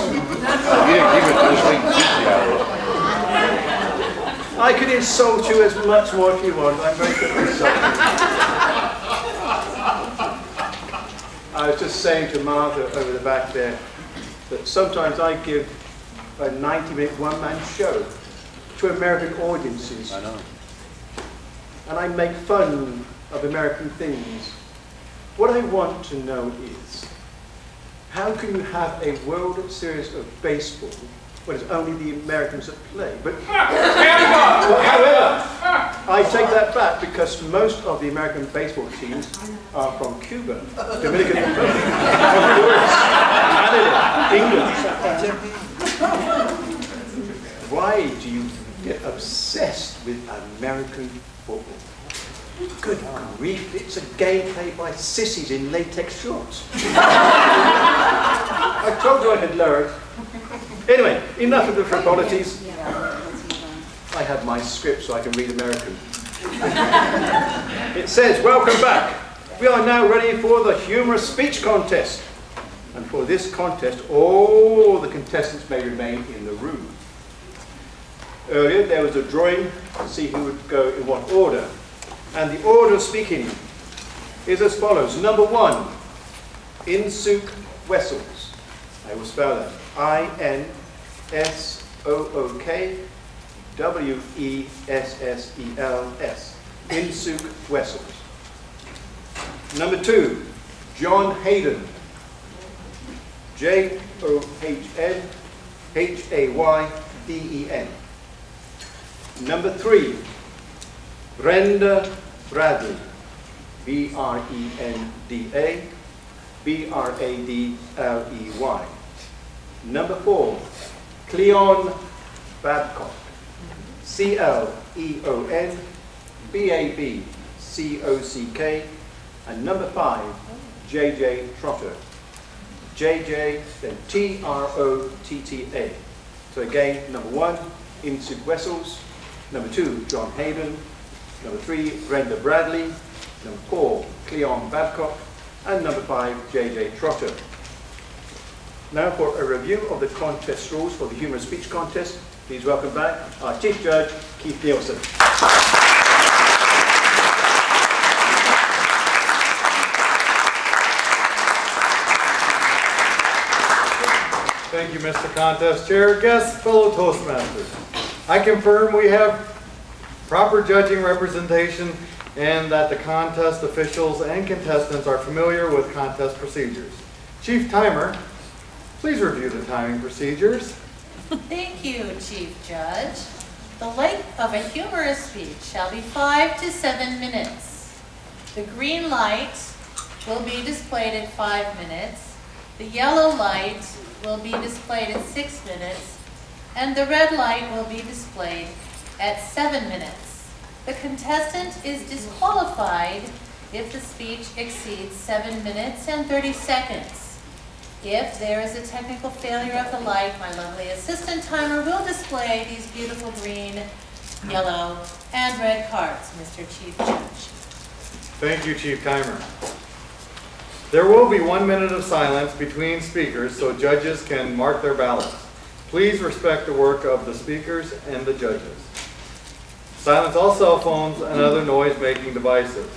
I could insult you as much more if you want. I'm very good at insulting. I was just saying to Martha over the back there, that sometimes I give a 90-minute one-man show to American audiences. I know. And I make fun of American things. What I want to know is, how can you have a World Series of baseball when it's only the Americans that play? But however, I take that back because most of the American baseball teams are from Cuba, Dominican Republic, Canada, England. Why do you get obsessed with American football? Good grief, it's a game played by sissies in latex shorts. I told you I had learned. Anyway, enough of the frivolities. I had my script so I can read American. It says, welcome back. We are now ready for the humorous speech contest. And for this contest, all the contestants may remain in the room. Earlier, there was a drawing to see who would go in what order. And the order of speaking is as follows. Number 1, Insook Wessels. I will spell that. I-N-S-O-O-K-W-E-S-S-E-L-S. Insook Wessels. Number 2, John Hayden. J-O-H-N-H-A-Y-D-E-N. Number 3, Brenda Bradley. B-R-E-N-D-A B-R-A-D-L-E-Y. Number 4, Cleon Babcock. CLEON, and number 5, JJ Trotter. JJ, then TROTTA. So again, number 1, Insuk Wessels. Number 2, John Hayden. Number 3, Brenda Bradley. Number 4, Cleon Babcock. And number 5, JJ Trotter. Now for a review of the contest rules for the humorous speech contest, please welcome back our Chief Judge, Keith Nielsen. Thank you, Mr. Contest Chair. Guests, fellow Toastmasters. I confirm we have proper judging representation and that the contest officials and contestants are familiar with contest procedures. Chief Timer, please review the timing procedures. Thank you, Chief Judge. The length of a humorous speech shall be 5 to 7 minutes. The green light will be displayed at 5 minutes. The yellow light will be displayed at 6 minutes. And the red light will be displayed at 7 minutes. The contestant is disqualified if the speech exceeds 7 minutes and 30 seconds. If there is a technical failure of the light, my lovely assistant timer will display these beautiful green, yellow, and red cards, Mr. Chief Judge. Thank you, Chief Timer. There will be 1 minute of silence between speakers so judges can mark their ballots. Please respect the work of the speakers and the judges. Silence all cell phones and other noise-making devices.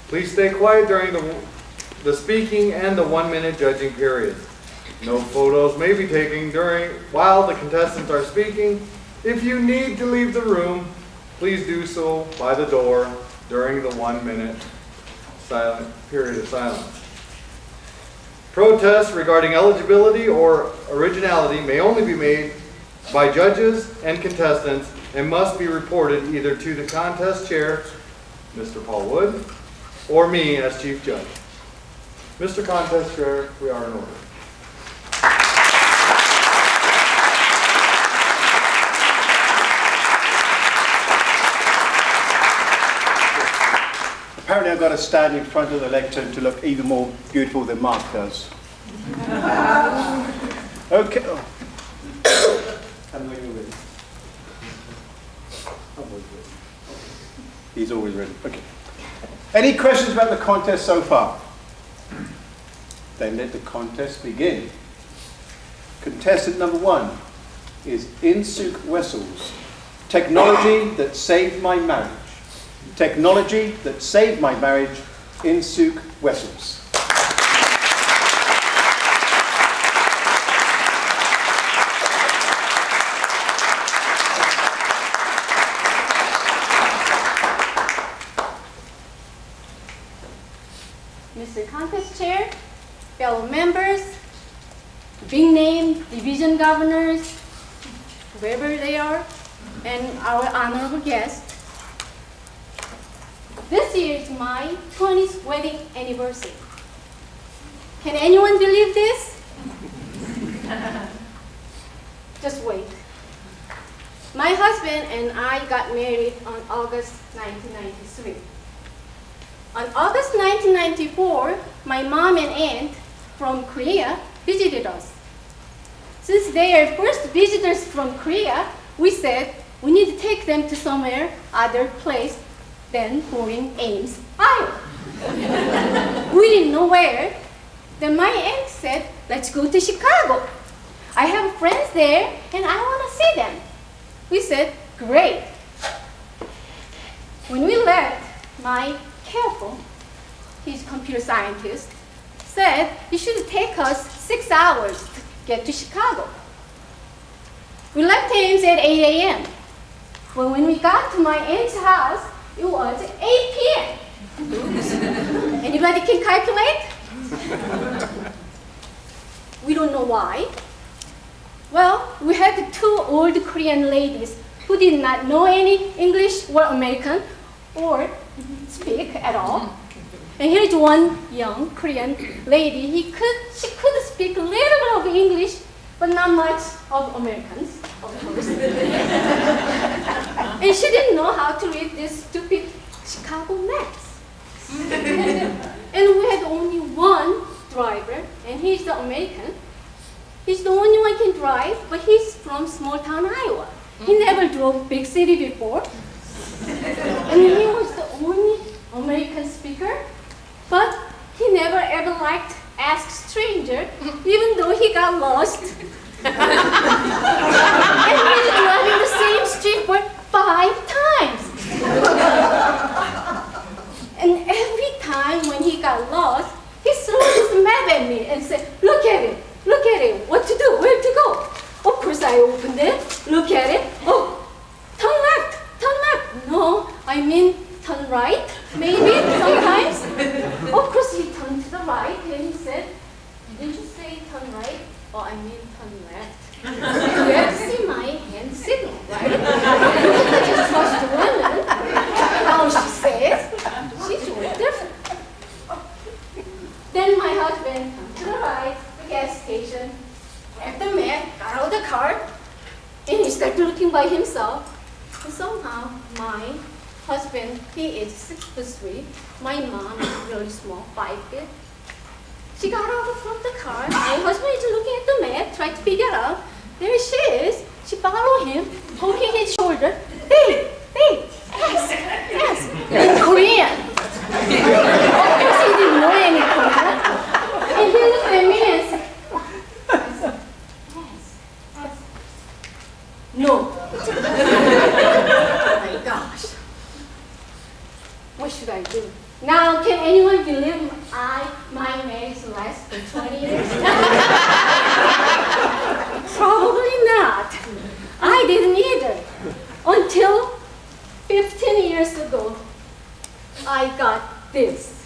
Please stay quiet during the speaking and the 1 minute judging period. No photos may be taken while the contestants are speaking. If you need to leave the room, please do so by the door during the 1 minute period of silence. Protests regarding eligibility or originality may only be made by judges and contestants and must be reported either to the contest chair, Mr. Paul Wood, or me as Chief Judge. Mr. Contest Chair, we are in order. Apparently I've got to stand in front of the lectern to look even more beautiful than Mark does. Okay. Oh. I'm when you're ready. I'm always ready. He's always ready. Okay. Any questions about the contest so far? Then let the contest begin. Contestant number 1 is Insuk Wessels. Technology that saved my marriage. Technology that saved my marriage, Insuk Wessels. Mr. Contest Chair, fellow members, big name division governors, wherever they are, and our honorable guests. This year is my 20th wedding anniversary. Can anyone believe this? Just wait. My husband and I got married on August 1993. On August 1994, my mom and aunt from Korea visited us. Since they are first visitors from Korea, we said we need to take them to somewhere other place than boring Ames, Iowa. We didn't know where. Then my aunt said, let's go to Chicago. I have friends there and I want to see them. We said, great. When we left, my careful, he's a computer scientist, said it should take us 6 hours to get to Chicago. We left Ames at 8 a.m. But when we got to my aunt's house, it was 8 p.m. Anybody can calculate? We don't know why. Well, we had 2 old Korean ladies who did not know any English or American or speak at all. And here's one young Korean lady. She could speak a little bit of English, but not much of Americans, of course. And And she didn't know how to read this stupid Chicago maps. And we had only one driver, and he's the American. He's the only one can drive, but he's from small town Iowa. He never drove big city before. And he was the only American speaker, but he never ever liked ask stranger, even though he got lost. And he's driving the same street for 5 times. And every time when he got lost, he threw his map at me and said, look at it, what to do, where to go. Of course I opened it, look at it, oh, turn left. No, I mean turn right, maybe, sometimes. Of course he turned to the right and he said, didn't you say turn right? Oh, I mean turn left. You have to see my hand signal, right? You can't just trust the woman. How she says, she's really different. Then my husband turned to the right, the gas station, grabbed the map, got out of the car, and he started looking by himself. And somehow, my husband, he is 6'3", my mom is really small, 5 feet. She got out from the car, my husband is looking at the map, trying to figure out, there she is. She followed him, poking his shoulder, hey, ask, in Korean. Of course he didn't know any Korean. And he looked at me and said, yes. No. Oh my gosh. What should I do? Now, can anyone believe my marriage lasts for 20 years? Probably not. I didn't either. Until 15 years ago, I got this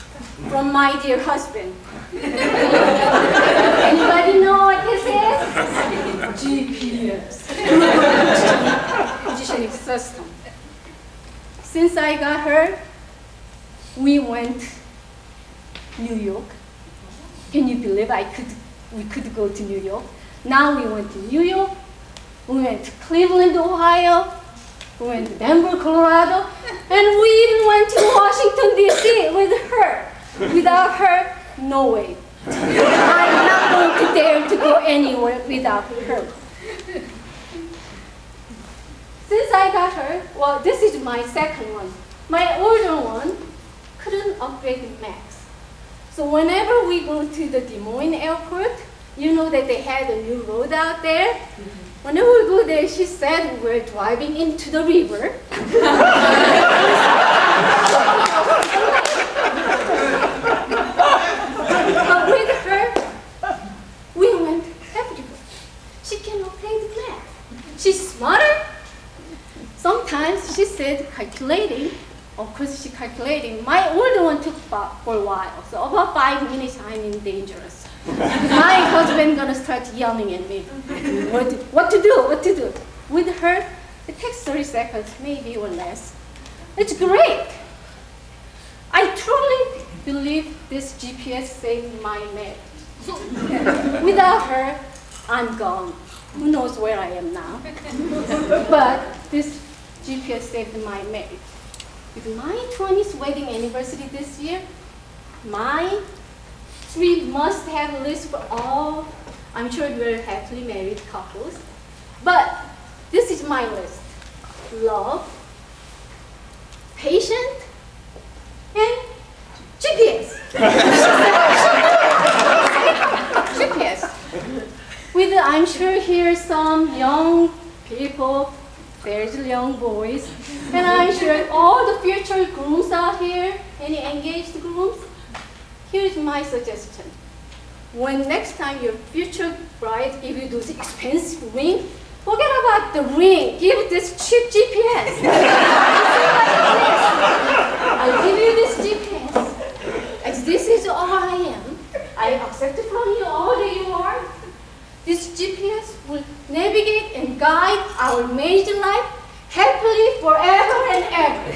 from my dear husband. Anybody know what this is? GPS. Positioning system. Since I got her, we went New York. Can you believe we could go to New York? Now we went to New York, we went to Cleveland, Ohio, we went to Denver, Colorado, and we even went to Washington, D.C. with her. Without her, no way. I'm not going to dare to go anywhere without her. Since I got her, well, this is my second one. My older one couldn't upgrade Max. So whenever we go to the Des Moines airport, you know that they had a new road out there. Whenever we go there, she said we're driving into the river. But with her, we went everywhere. She can upgrade the math. She's smarter. Sometimes she said calculating. Of course, she calculating. My older one took for a while, so about 5 minutes, I'm in dangerous. My husband gonna start yelling at me. What to do? With her, it takes 30 seconds, maybe or less. It's great. I truly believe this GPS saved my marriage. Without her, I'm gone. Who knows where I am now? But this GPS saved my marriage. With my 20th wedding anniversary this year, my 3 must-have list for all, I'm sure you're happily married couples, but this is my list. Love, patient, and GPS. GPS. With, I'm sure here some young people, there's young boys, and I'm sure all the future grooms out here, any engaged grooms, here's my suggestion. When next time your future bride gives you those expensive ring, forget about the ring, give this cheap GPS. I'll give you this GPS. As this is all I am, I accept it from you all that you are. This GPS will navigate and guide our married life happily forever and ever.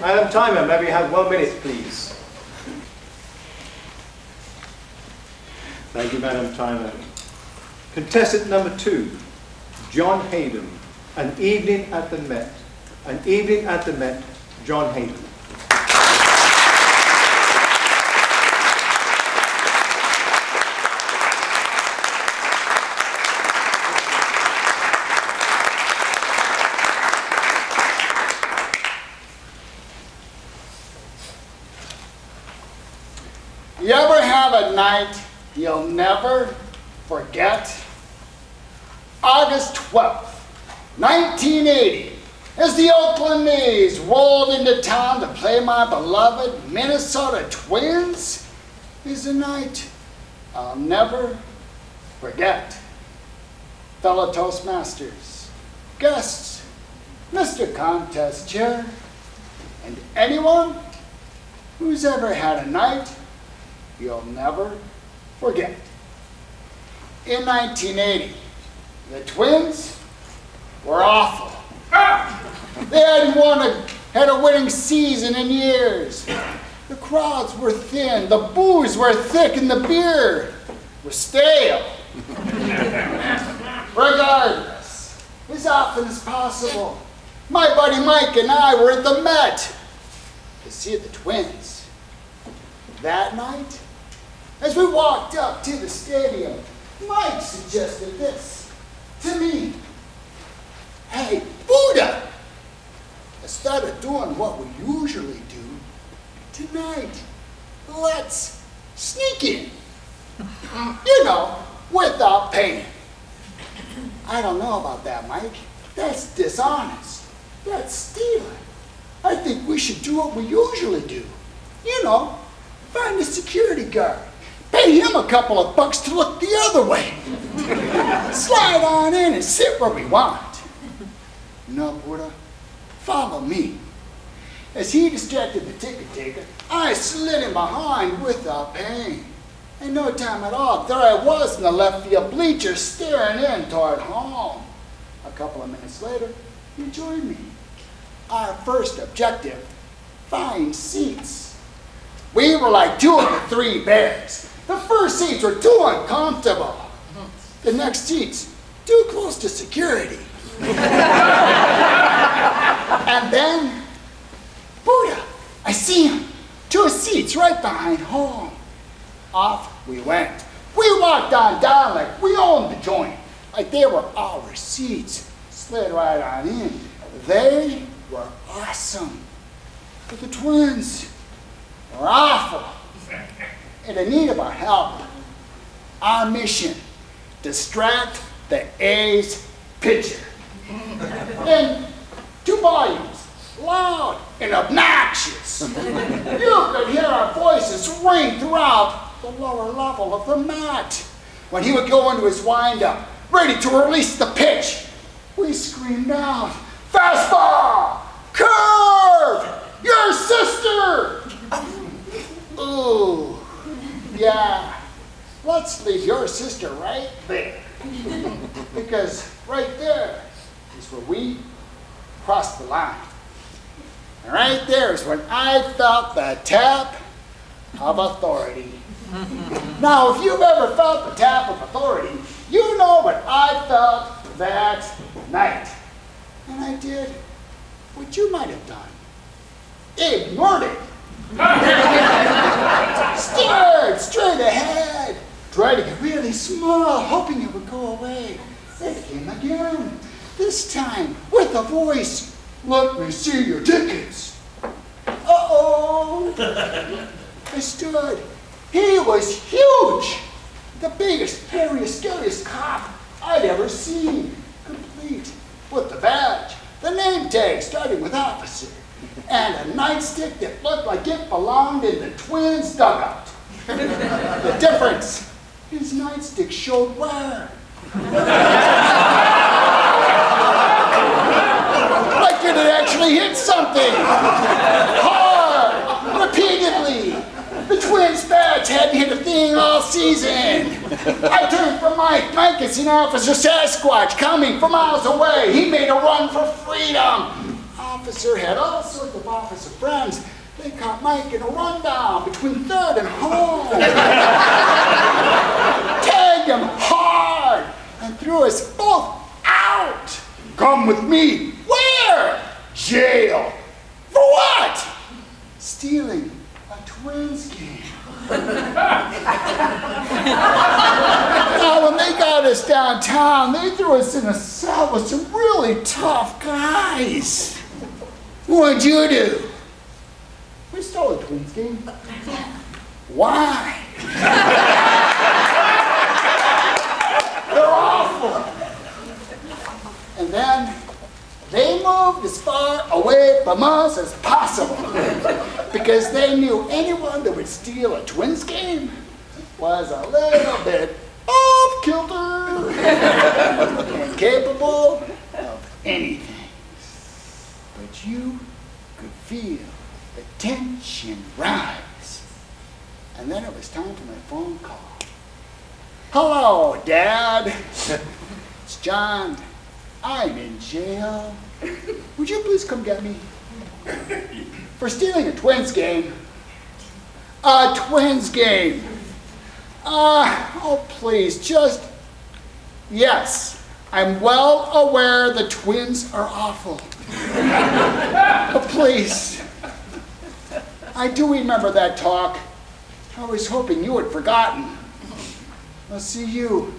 Madam Timer, may we have 1 minute, please? Thank you, Madam Timer. Contestant number 2, John Hayden. An evening at the Met. An evening at the Met, John Hayden. You ever have a night you'll never forget? August 12th, 1980, as the Oakland A's rolled into town to play my beloved Minnesota Twins, is a night I'll never forget. Fellow Toastmasters, guests, Mr. Contest Chair, and anyone who's ever had a night you'll never forget. In 1980, the Twins were awful. They hadn't had a winning season in years. The crowds were thin, the booze were thick, and the beer was stale. Regardless, as often as possible, my buddy Mike and I were at the Met to see the Twins. That night, as we walked up to the stadium, Mike suggested this to me. Hey, Buddha, instead of doing what we usually do, tonight, let's sneak in. You know, without paying. I don't know about that, Mike. That's dishonest. That's stealing. I think we should do what we usually do. You know, find a security guard. Pay him a couple of bucks to look the other way. Slide on in and sit where we want. No, Buddha, follow me. As he distracted the ticket taker, I slid in behind without paying. In no time at all, there I was in the left field bleacher staring in toward home. A couple of minutes later, he joined me. Our first objective, find seats. We were like 2 of the 3 bears. The first seats were too uncomfortable. The next seats, too close to security. And then, Buddha, I see him. 2 seats right behind home. Off we went. We walked on down like we owned the joint. Like they were our seats. Slid right on in. They were awesome. But the Twins were awful. And in need of our help. Our mission, distract the A's pitcher. In 2 volumes, loud and obnoxious. You could hear our voices ring throughout the lower level of the mat. When he would go into his windup, ready to release the pitch, we screamed out, fastball, curve, your sister. Ooh, yeah, let's leave your sister right there. Because right there is where we crossed the line. And right there is when I felt the tap of authority. Now, if you've ever felt the tap of authority, you know what I felt that night. And I did what you might have done. Ignored it. Stared straight ahead. Tried to get really small, hoping it would go away. It came again. This time, with a voice, let me see your tickets. Uh-oh. I stood. He was huge. The biggest, hairiest, scariest cop I'd ever seen. Complete with the badge, the name tag starting with officer, and a nightstick that looked like it belonged in the Twins' dugout. The difference, his nightstick showed where. Like it had actually hit something. Hard, repeatedly. The Twins' badge hadn't hit a thing all season. I turned from Mike. Mike had seen Officer Sasquatch coming from miles away. He made a run for freedom. officer had all sorts of officer friends. They caught Mike in a rundown between 3rd and home. Tagged him hard and threw us both out. Come with me. Where? Jail. For what? Stealing a Twins game. Now, when they got us downtown, they threw us in a cell with some really tough guys. What'd you do? We stole a Twins game. Why? They're awful. And then they moved as far away from us as possible because they knew anyone that would steal a Twins game was a little bit off kilter and capable of anything. But you could feel the tension rise. And then it was time for my phone call. Hello, Dad. It's John. I'm in jail. Would you please come get me? For stealing a Twins game. A Twins game. Oh, please, just... Yes, I'm well aware the Twins are awful. Please. I do remember that talk. I was hoping you had forgotten. I'll see you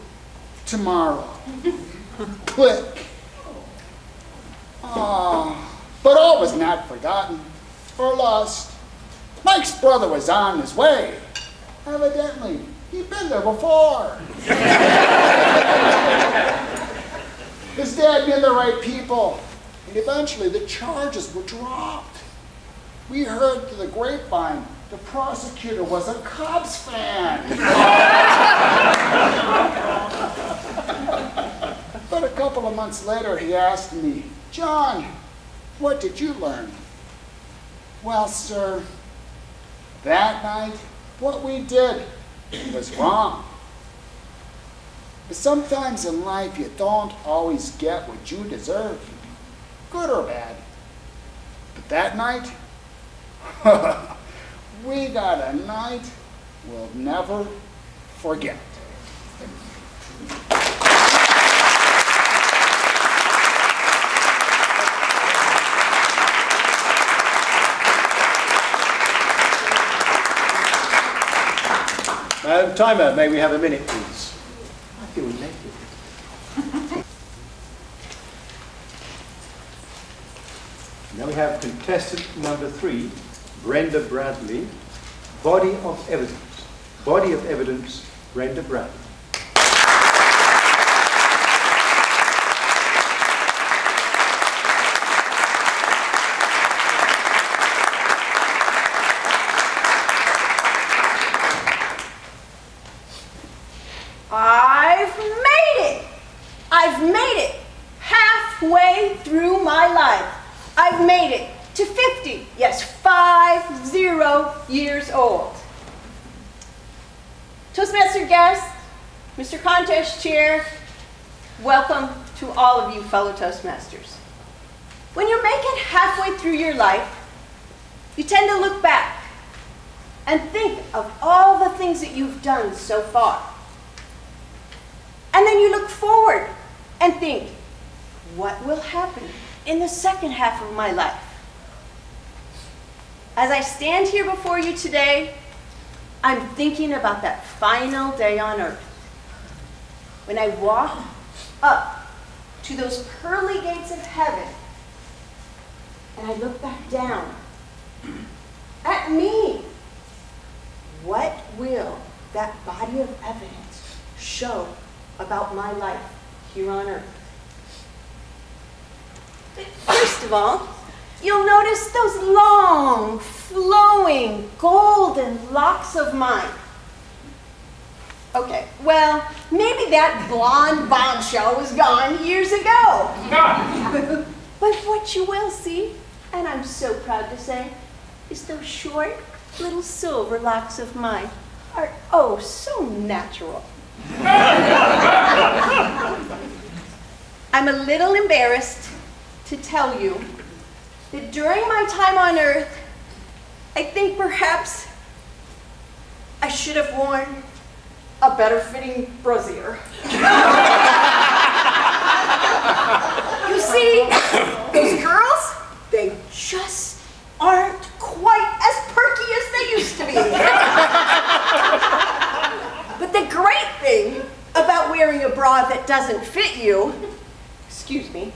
tomorrow. Click. But all was not forgotten or lost. Mike's brother was on his way. Evidently, he'd been there before. His dad knew the right people, and eventually the charges were dropped. We heard through the grapevine the prosecutor was a Cubs fan. But a couple of months later, he asked me, John, what did you learn? Well, sir, that night, what we did was wrong. But sometimes in life, you don't always get what you deserve, good or bad. But that night, we got a night we'll never forget. Timer, may we have a minute, please? I feel naked. Now we have contestant number 3, Brenda Bradley. Body of evidence. Body of evidence, Brenda Bradley. I've made it halfway through my life. I've made it to 50, yes, 50 years old. Toastmaster guests, Mr. Contest Chair, welcome to all of you fellow Toastmasters. When you make it halfway through your life, you tend to look back and think of all the things that you've done so far. And then you look forward and think, what will happen in the second half of my life? As I stand here before you today, I'm thinking about that final day on earth, when I walk up to those pearly gates of heaven, and I look back down at me. What will that body of evidence show about my life here on earth? First of all, you'll notice those long, flowing, golden locks of mine. Okay, well, maybe that blonde bombshell was gone years ago. But what you will see, and I'm so proud to say, is those short, little silver locks of mine are oh so natural. I'm a little embarrassed to tell you that during my time on earth, I think perhaps I should have worn a better fitting brassiere. You see, those girls, they just aren't quite as perky as they used to be. But the great thing about wearing a bra that doesn't fit you, excuse me,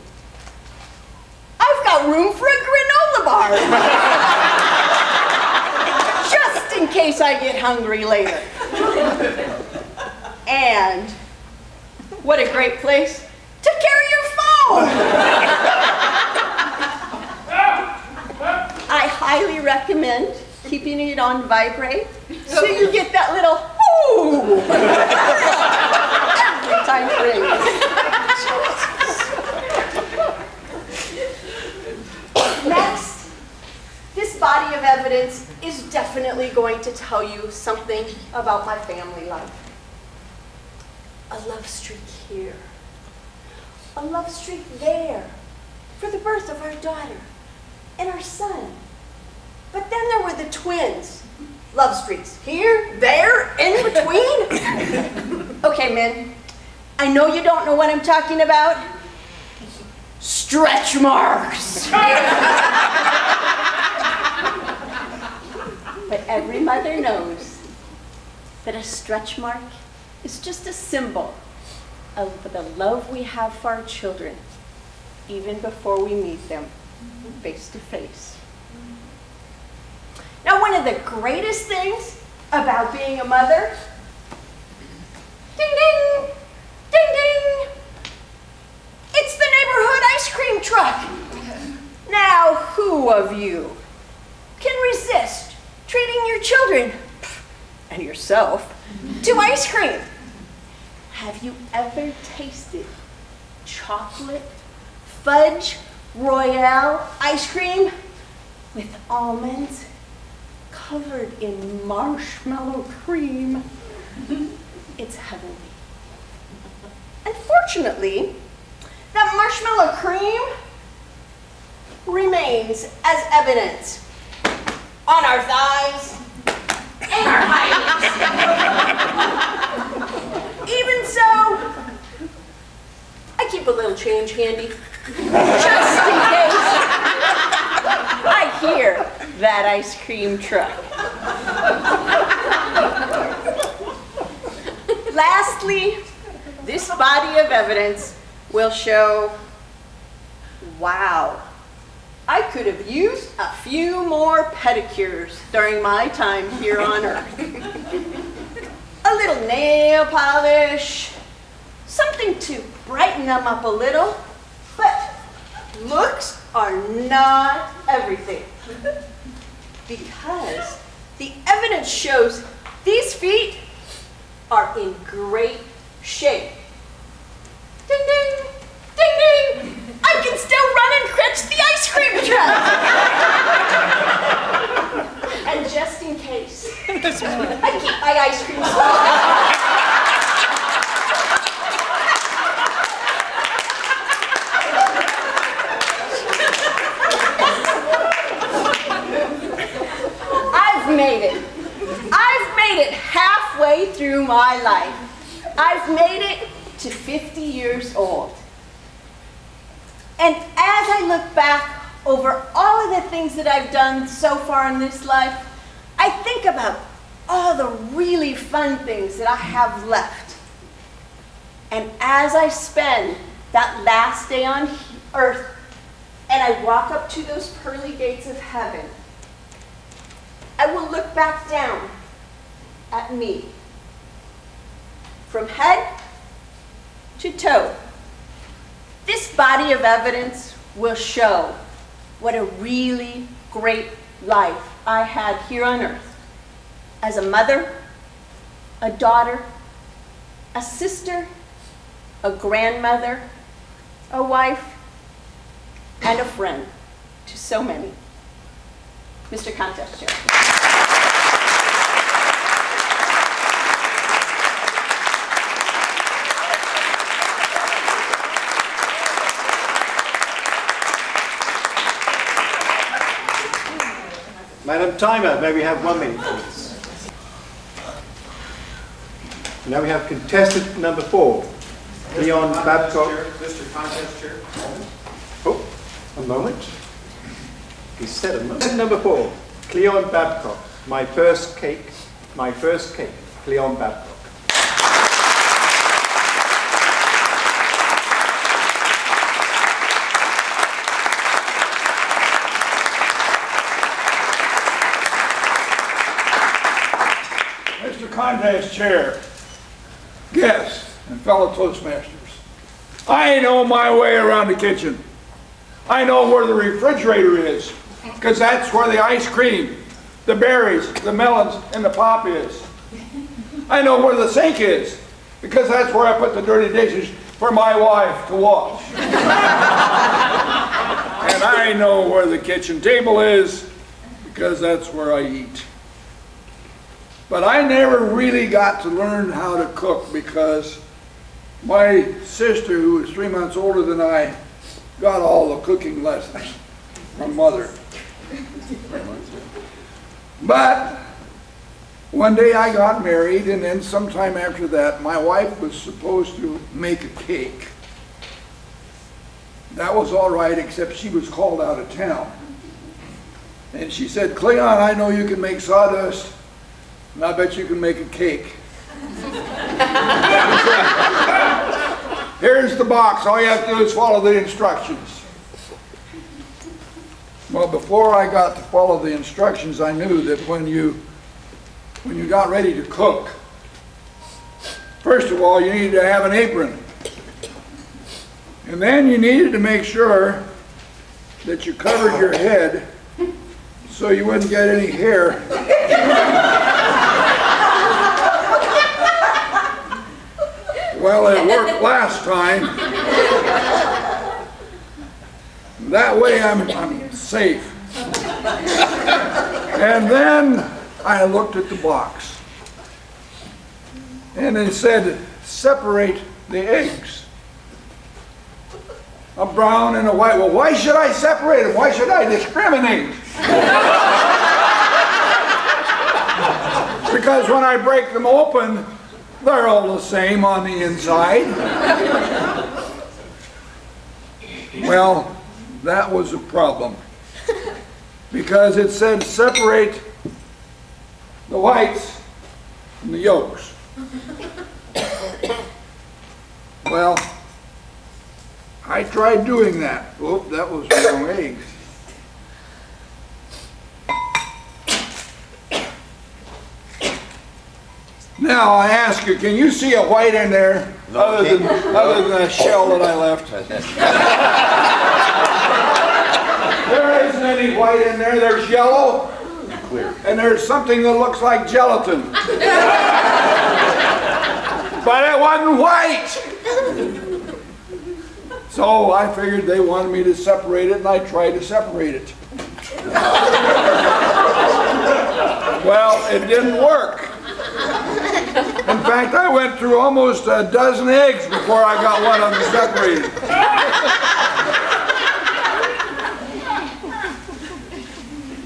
I've got room for a granola bar. Just in case I get hungry later. And what a great place to carry your phone. I highly recommend keeping it on vibrate so you get that little whoo every time it rings. Next, this body of evidence is definitely going to tell you something about my family life. A love streak here, a love streak there for the birth of our daughter and our son. But then there were the twins. Love streaks here, there, in between. Okay, men, I know you don't know what I'm talking about. Stretch marks. But every mother knows that a stretch mark is just a symbol of the love we have for our children, even before we meet them face to face. Now, one of the greatest things about being a mother, ding ding, ding ding, it's the neighborhood ice cream truck. Now, who of you can resist treating your children, and yourself, to ice cream? Have you ever tasted chocolate fudge royale ice cream with almonds covered in marshmallow cream? It's heavenly. Unfortunately, that marshmallow cream remains as evidence on our thighs and our highlights. Even so, I keep a little change handy, just in case I hear that ice cream truck. Lastly, this body of evidence will show, wow, I could have used a few more pedicures during my time here on earth. A little nail polish, something to brighten them up a little, but looks are not everything. Because the evidence shows these feet are in great shape. Ding ding, ding ding, I can still run and catch the ice cream truck. And just in case, I keep my ice cream small. I've made it halfway through my life. I've made it to 50 years old. And as I look back over all of the things that I've done so far in this life, I think about all the really fun things that I have left. And as I spend that last day on earth and I walk up to those pearly gates of heaven, I will look back down at me from head to toe. This body of evidence will show what a really great life I had here on earth as a mother, a daughter, a sister, a grandmother, a wife, and a friend to so many. Mr. Contest Chair. Madam Timer, may we have 1 minute, please? Now we have contestant number 4, Leon Babcock. Mr. Contest Chair. Oh, a moment. He said a moment. Number 4, Cleon Babcock. My first cake. Cleon Babcock. Mr. Contest Chair, guests, and fellow Toastmasters, I know my way around the kitchen. I know where the refrigerator is, because that's where the ice cream, the berries, the melons, and the pop is. I know where the sink is, because that's where I put the dirty dishes for my wife to wash. And I know where the kitchen table is, because that's where I eat. But I never really got to learn how to cook because my sister, who was 3 months older than I, got all the cooking lessons from mother. But one day I got married, and then sometime after that, my wife was supposed to make a cake. That was all right, except she was called out of town. And she said, "Cleon, I know you can make sawdust, and I bet you can make a cake." Here's the box. All you have to do is follow the instructions. Well, before I got to follow the instructions, I knew that when you got ready to cook, first of all, you needed to have an apron. And then you needed to make sure that you covered your head so you wouldn't get any hair. Well, it worked last time. That way I'm safe. And then I looked at the box. And it said, separate the eggs. A brown and a white. Well, why should I separate them? Why should I discriminate? Because when I break them open, they're all the same on the inside. Well, that was a problem. Because it said separate the whites from the yolks. Well, I tried doing that. Oop, that was the wrong eggs. Now I ask you, can you see a white in there other than the shell that I left? There isn't any white in there. There's yellow, and there's something that looks like gelatin. But it wasn't white. So I figured they wanted me to separate it, and I tried to separate it. Well, it didn't work. In fact, I went through almost a dozen eggs before I got one of them separated.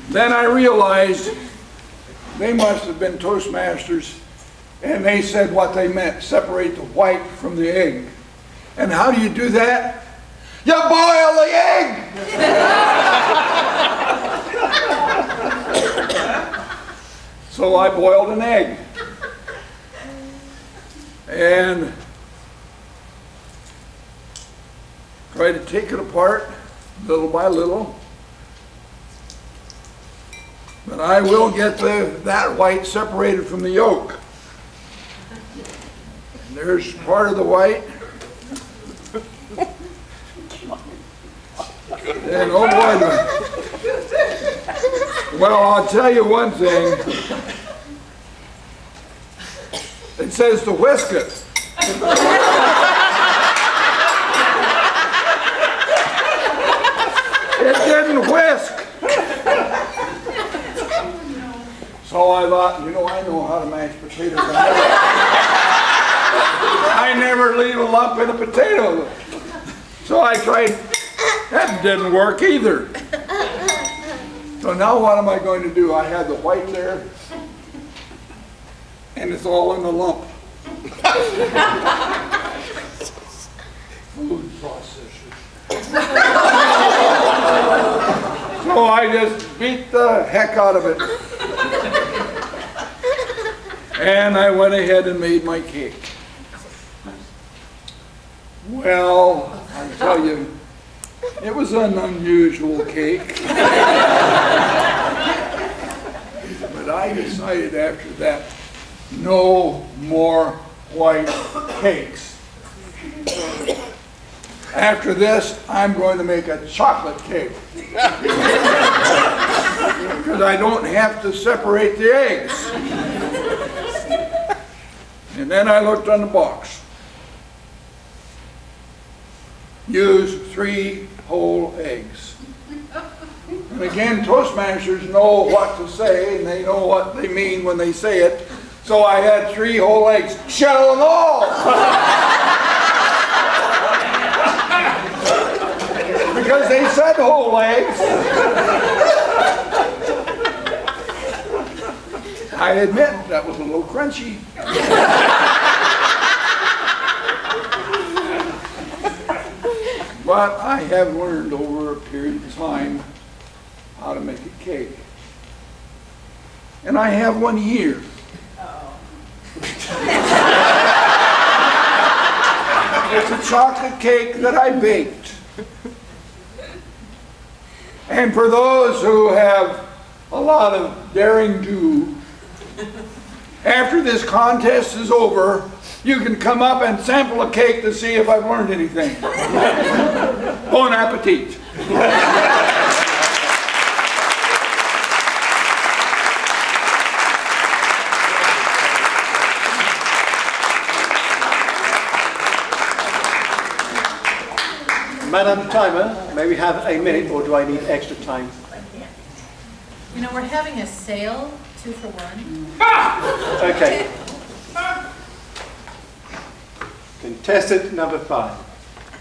Then I realized they must have been Toastmasters, and they said what they meant, separate the white from the egg. And how do you do that? You boil the egg! So I boiled an egg. And try to take it apart little by little. But I will get that white separated from the yolk. And there's part of the white. And oh boy, well, I'll tell you one thing. It says to whisk it. It didn't whisk. So I thought, you know, I know how to mash potatoes. I never leave a lump in a potato. So I tried. That didn't work either. So now what am I going to do? I have the white there, and it's all in the lump. Food processors. So I just beat the heck out of it. And I went ahead and made my cake. Well, I tell you, it was an unusual cake. But I decided after that, no more white cakes. After this, I'm going to make a chocolate cake. Because I don't have to separate the eggs. And then I looked on the box. Use 3 whole eggs. And again, Toastmasters know what to say, and they know what they mean when they say it. So I had 3 whole eggs. Shell and all! Because they said whole eggs. I admit that was a little crunchy. But I have learned over a period of time how to make a cake. And I have one here. It's a chocolate cake that I baked. And for those who have a lot of daring do, after this contest is over, you can come up and sample a cake to see if I've learned anything. Bon appetit. Madam Timer, may we have a minute, or do I need extra time? You know, we're having a sale, 2 for 1. Okay. Contestant number 5,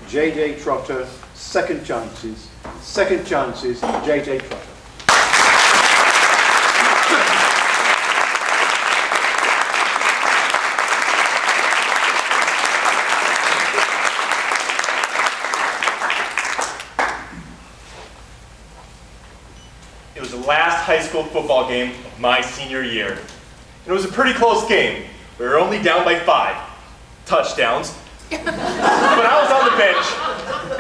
J.J. Trotter, second chances, J.J. Trotter. It was the last high school football game of my senior year. And it was a pretty close game. We were only down by 5 touchdowns. But I was on the bench,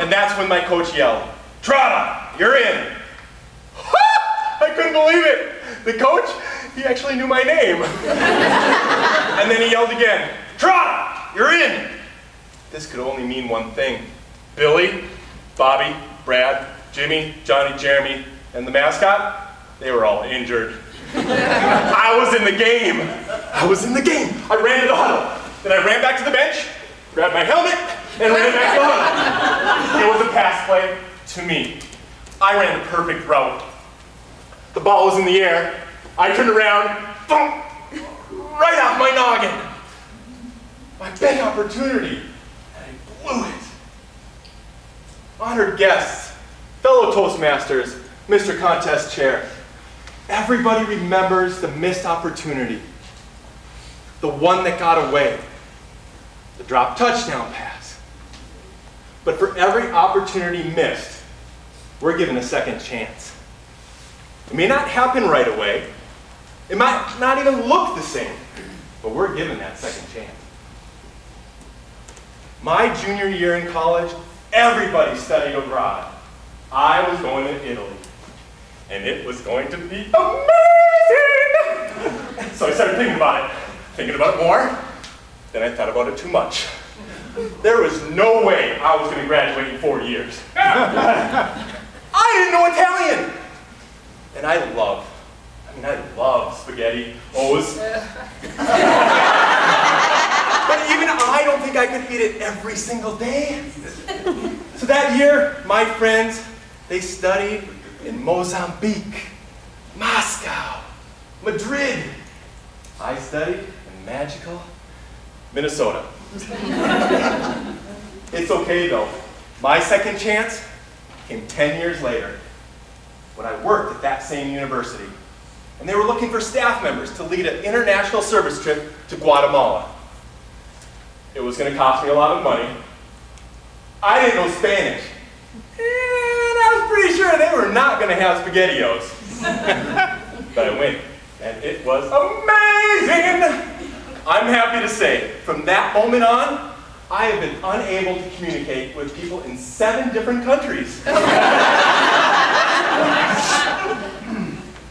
and that's when my coach yelled, "Trotter, you're in." I couldn't believe it. The coach, he actually knew my name. And then he yelled again, "Trotter, you're in." This could only mean one thing. Billy, Bobby, Brad, Jimmy, Johnny, Jeremy, and the mascot, they were all injured. I was in the game. I ran to the huddle. Then I ran back to the bench, grabbed my helmet, and ran back to the huddle. It was a pass play to me. I ran the perfect route. The ball was in the air. I turned around, thump, right off my noggin. My big opportunity, and I blew it. Honored guests, fellow Toastmasters, Mr. Contest Chair, everybody remembers the missed opportunity. The one that got away. The drop touchdown pass. But for every opportunity missed, we're given a second chance. It may not happen right away. It might not even look the same, but we're given that second chance. My junior year in college, everybody studied abroad. I was going to Italy, and it was going to be amazing! So I started thinking about it more, then I thought about it too much. There was no way I was going to graduate in 4 years. I didn't know Italian! And I love spaghetti, O's. But even I don't think I could eat it every single day. So that year, my friends, they studied in Mozambique, Moscow, Madrid. I studied in magical Minnesota. It's okay though. My second chance came 10 years later. when I worked at that same university. And they were looking for staff members to lead an international service trip to Guatemala. It was going to cost me a lot of money. I didn't know Spanish. And I was pretty sure they were not going to have SpaghettiOs. But I went, and it was amazing! I'm happy to say, from that moment on, I have been unable to communicate with people in 7 different countries.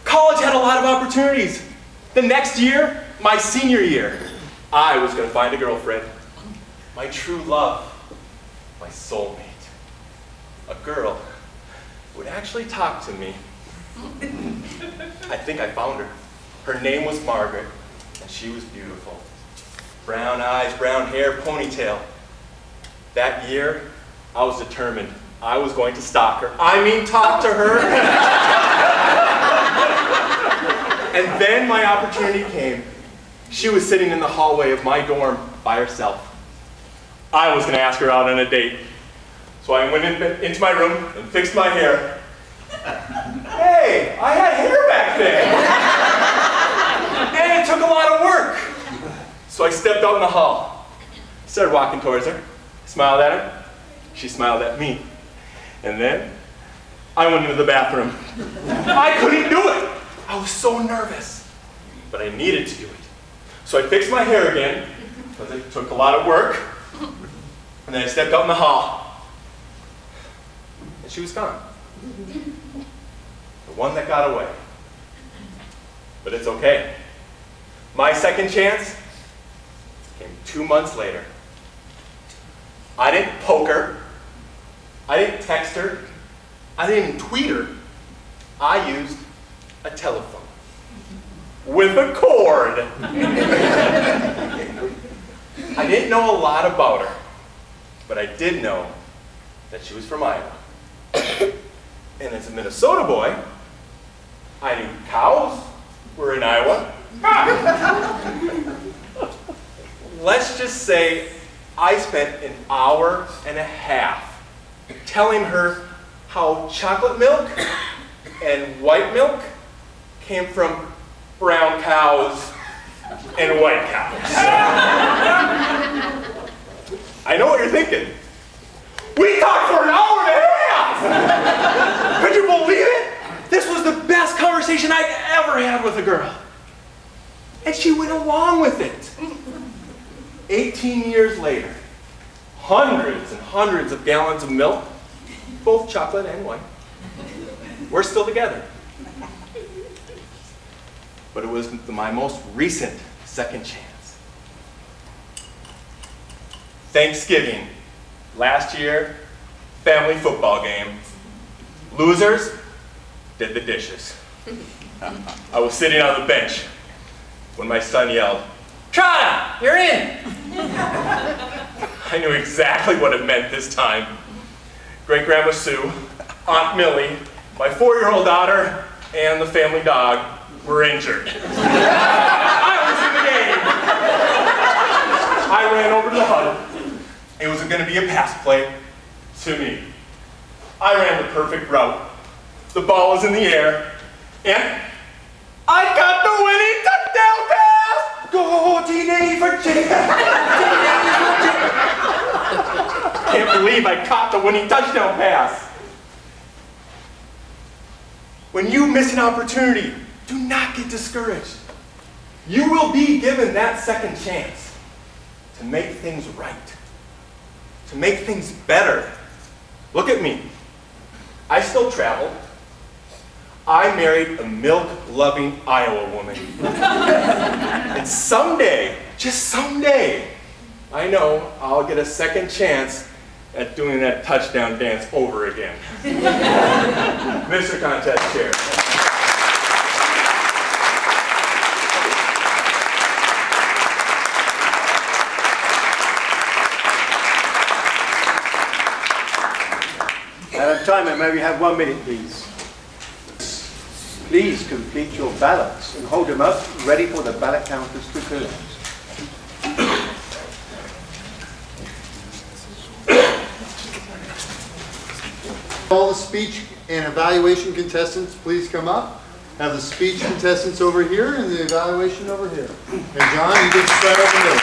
College had a lot of opportunities. The next year, my senior year, I was going to find a girlfriend. My true love, my soulmate. A girl who would actually talk to me. I think I found her. Her name was Margaret, and she was beautiful. Brown eyes, brown hair, ponytail. That year, I was determined I was going to stalk her. I mean, talk to her. And then my opportunity came. She was sitting in the hallway of my dorm by herself. I was going to ask her out on a date. So I went into my room and fixed my hair. Hey, I had hair back then. And it took a lot of work. So I stepped out in the hall, started walking towards her, smiled at her, she smiled at me. And then I went into the bathroom. I couldn't do it. I was so nervous, but I needed to do it. So I fixed my hair again, because it took a lot of work. And then I stepped out in the hall, and she was gone. The one that got away. But it's okay. My second chance came 2 months later. I didn't poke her. I didn't text her. I didn't even tweet her. I used a telephone with a cord. I didn't know a lot about her, but I did know that she was from Iowa. And as a Minnesota boy, I knew cows were in Iowa. Let's just say I spent an hour and a half telling her how chocolate milk and white milk came from brown cows and white cows. I know what you're thinking. We talked for an hour and a half! Could you believe it? This was the best conversation I'd ever had with a girl. And she went along with it. 18 years later, hundreds and hundreds of gallons of milk, both chocolate and white. We're still together. But it was my most recent second chance. Thanksgiving, last year, family football game. Losers did the dishes. I was sitting on the bench when my son yelled, "Trotta, you're in!" I knew exactly what it meant this time. Great-Grandma Sue, Aunt Millie, my 4-year-old daughter, and the family dog were injured. I was in the game. I ran over to the huddle. It was going to be a pass play to me. I ran the perfect route. The ball was in the air, and I got the winning touchdown pass! Go TD for Can't believe I caught the winning touchdown pass. When you miss an opportunity, do not get discouraged. You will be given that second chance to make things right, to make things better. Look at me. I still travel. I married a milk-loving Iowa woman. And someday, just someday, I know I'll get a second chance at doing that touchdown dance over again. Mr. Contest Chair. Madam Timer, may we have 1 minute, please? Please complete your ballots and hold them up, ready for the ballot counters to collect. All the speech And evaluation contestants, please come up. Have the speech contestants over here and the evaluation over here. And John, you get to start over there.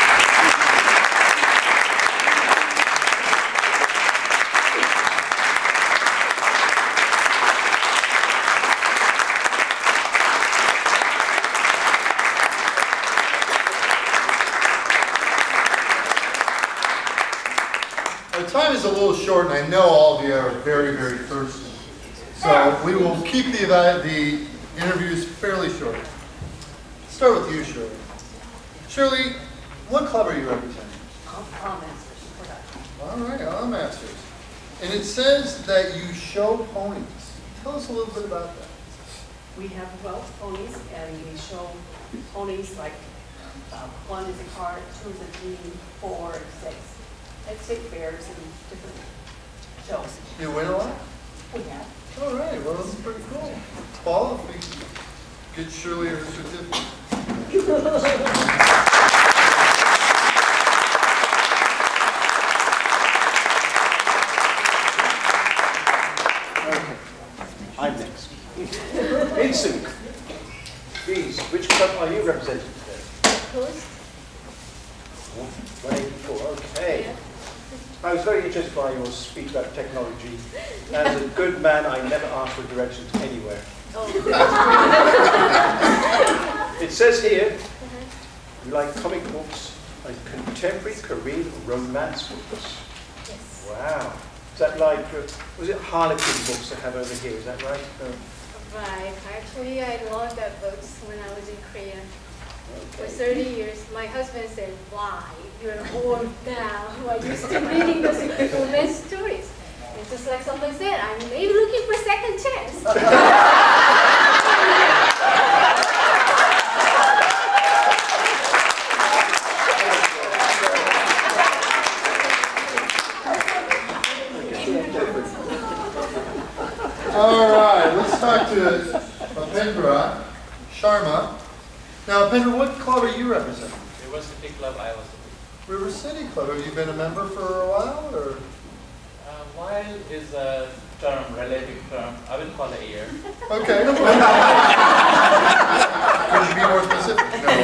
Our time is a little short, and I know all of you are very, very thirsty. So we will keep the interviews fairly short. Start with you, Shirley. Shirley, what club are you representing? All Masters. All right, all Masters. And it says that you show ponies. Tell us a little bit about that. We have 12 ponies, and we show ponies like 1 is a cart, 2 is a team, 4, 6. At state fairs and different shows. You win a lot? We have. All right, well, this is pretty cool. Paul, if we get Shirley her certificate. Okay, I'm next. Vincent, please, which club are you representing today? Toast. 184, okay. I was very interested by your speech about technology. As a good man, I never ask for directions anywhere. It says here, you like comic books and contemporary Korean romance books. Yes. Wow. Is that like, was it Harlequin books I have over here, is that right? Right. Actually, I loved that books when I was in Korea. For 30 years, my husband said, why? You're old now. Why are you still reading those romance stories? And just like someone said, I'm maybe looking for a second chance. All right, let's talk to Upendra Sharma. Now, Upendra, what club are you representing? River City Club, I was. River City Club. Have you been a member for a while, or? While is a term, relative term. I will call a year. Okay. Could you be more specific? No.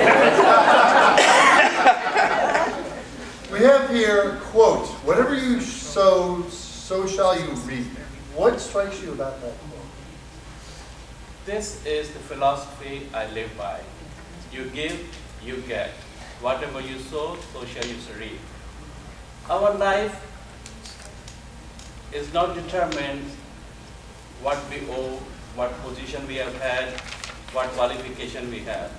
We have here, quote, whatever you sow, so shall you reap. What strikes you about that quote? This is the philosophy I live by. You give, you get. Whatever you sow, so shall you reap. Our life is not determined what we owe, what position we have had, what qualification we have.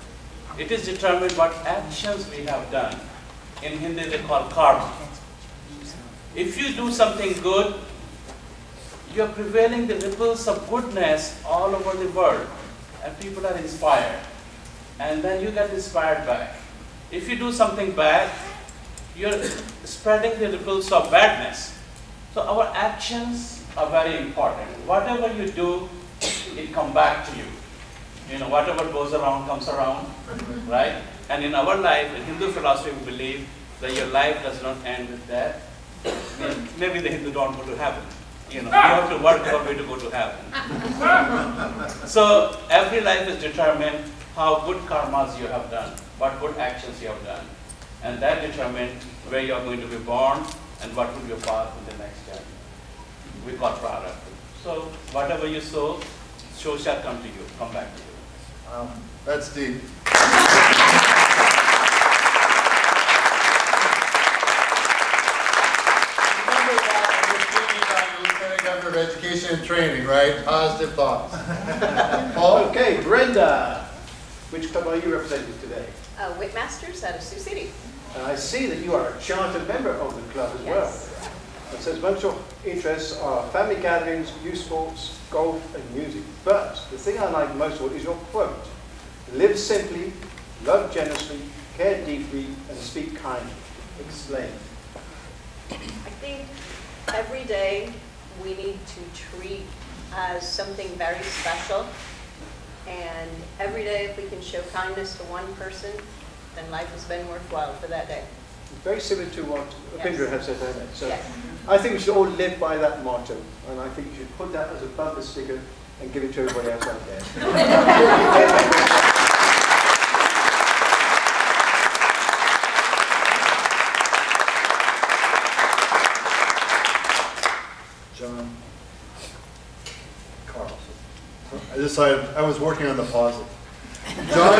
It is determined what actions we have done. In Hindi they call karma. If you do something good, you are prevailing the ripples of goodness all over the world, and people are inspired. And then you get inspired back. If you do something bad, you're spreading the ripples of badness. So our actions are very important. Whatever you do, it comes back to you. You know, whatever goes around comes around, right? And in our life, in Hindu philosophy, we believe that your life does not end with death. Maybe the Hindu don't go to heaven. You know, you have to work your way to go to heaven. So every life is determined how good karmas you have done, what good actions you have done. And that determines where you are going to be born and what will be your path in the next journey. We call prarabdha. So whatever you sow, so shall come to you, come back to you. That's deep. Of Education and Training, right? Positive thoughts. Paul? Okay, Brenda, which club are you representing today? Whitmasters out of Sioux City. And I see that you are a chartered member of the club as well. It says most of your interests are family gatherings, youth sports, golf, and music. But the thing I like most of all is your quote: live simply, love generously, care deeply, and speak kindly. Explain. I think every day we need to treat as something very special. And every day if we can show kindness to one person, then life has been worthwhile for that day. very similar to what Bindra has said there. So Yes. I think we should all live by that motto, and I think you should put that as a bumper sticker and give it to everybody else out there. John Carlson. I was working on the positive. John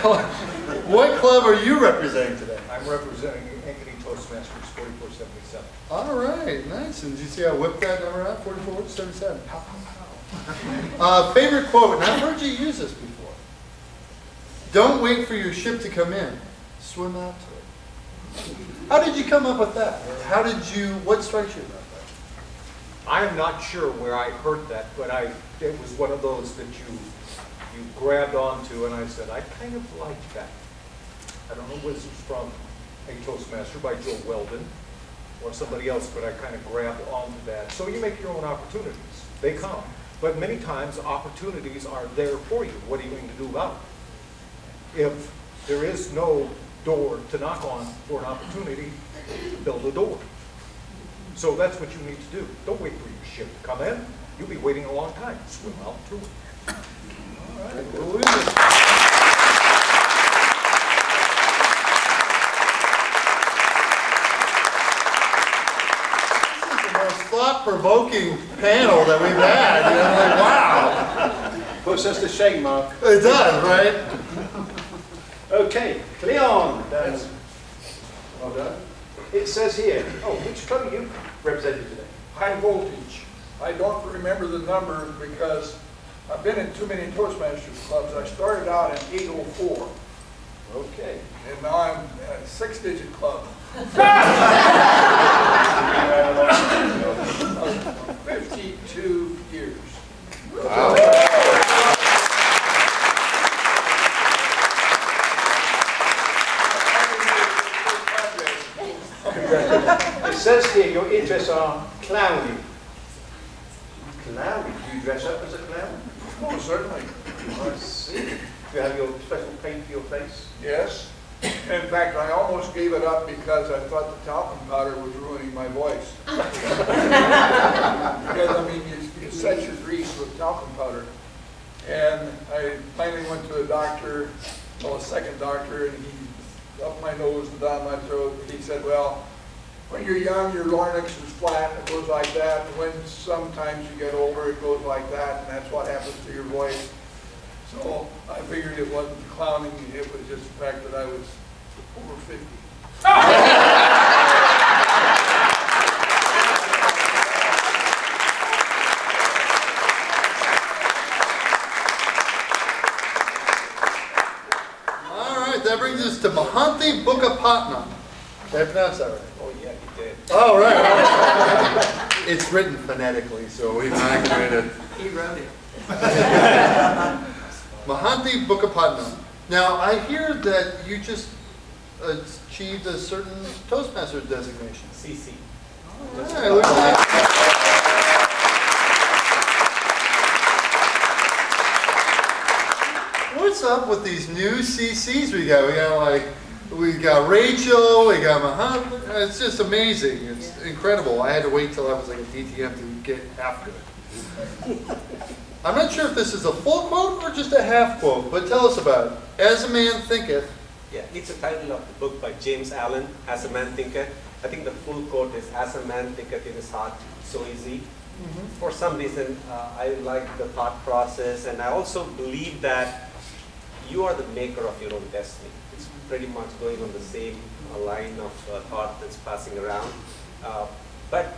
Carlson. What club are you representing today? I'm representing Ankeny Toastmasters 4477. All right, nice. And did you see I whipped that number out? 4477. Pow, pow, pow. Favorite quote, and I've heard you use this before. Don't wait for your ship to come in. Swim out to it. How did you come up with that? What strikes you about that? I am not sure where I heard that, but it was one of those that you grabbed onto, and I said, I kind of like that. I don't know whether it's from a Toastmaster by Joe Weldon or somebody else, but I kind of grabbed onto that. So you make your own opportunities. They come. But many times opportunities are there for you. What are you going to do about it? If there is no door to knock on for an opportunity, build a door. So that's what you need to do. Don't wait for your ship to come in. You'll be waiting a long time. Swim out to it. All right. Thought-provoking panel that we've had. You know, like, wow. Puts us to shame, Mark. It does, right? Okay, Cleon. Well done. It says here, which club are you representing today? High voltage. I don't remember the number because I've been in too many Toastmasters clubs. I started out in 804. Okay. And now I'm at a 6-digit club. 52 years. Wow. It says here your interests are clowning. Clowning? Do you dress up as a clown? Oh, certainly. I see. Do you have your special paint for your face? Yes. In fact, I almost gave it up because I thought the talcum powder was ruining my voice. Because, I mean, you set your grease with talcum powder. And I finally went to a doctor, a second doctor, and he, up my nose and down my throat, he said, well, when you're young, your larynx is flat, it goes like that. And when sometimes you get older, it goes like that, and that's what happens to your voice. So I figured it wasn't clowning, it was just the fact that I was over 50. All right, that brings us to Mahanti Bukapatnam. Did I pronounce that right? Oh, yeah, you did. Oh, right. It's written phonetically, so we've activated. He wrote it. Mahanti Bukapatnam. Now, I hear that you just achieved a certain Toastmaster designation. CC. All right, look at that. What's up with these new CCs we got? We got Rachel, we got Mahanti. It's just amazing. It's incredible. I had to wait till I was like a DTM to get half good. I'm not sure if this is a full quote or just a half quote, but tell us about it. As a man thinketh. Yeah, it's the title of the book by James Allen, As a Man Thinketh. I think the full quote is, as a man thinketh in his heart, so is he. For some reason, I like the thought process, and I also believe that you are the maker of your own destiny. It's pretty much going on the same line of thought that's passing around. But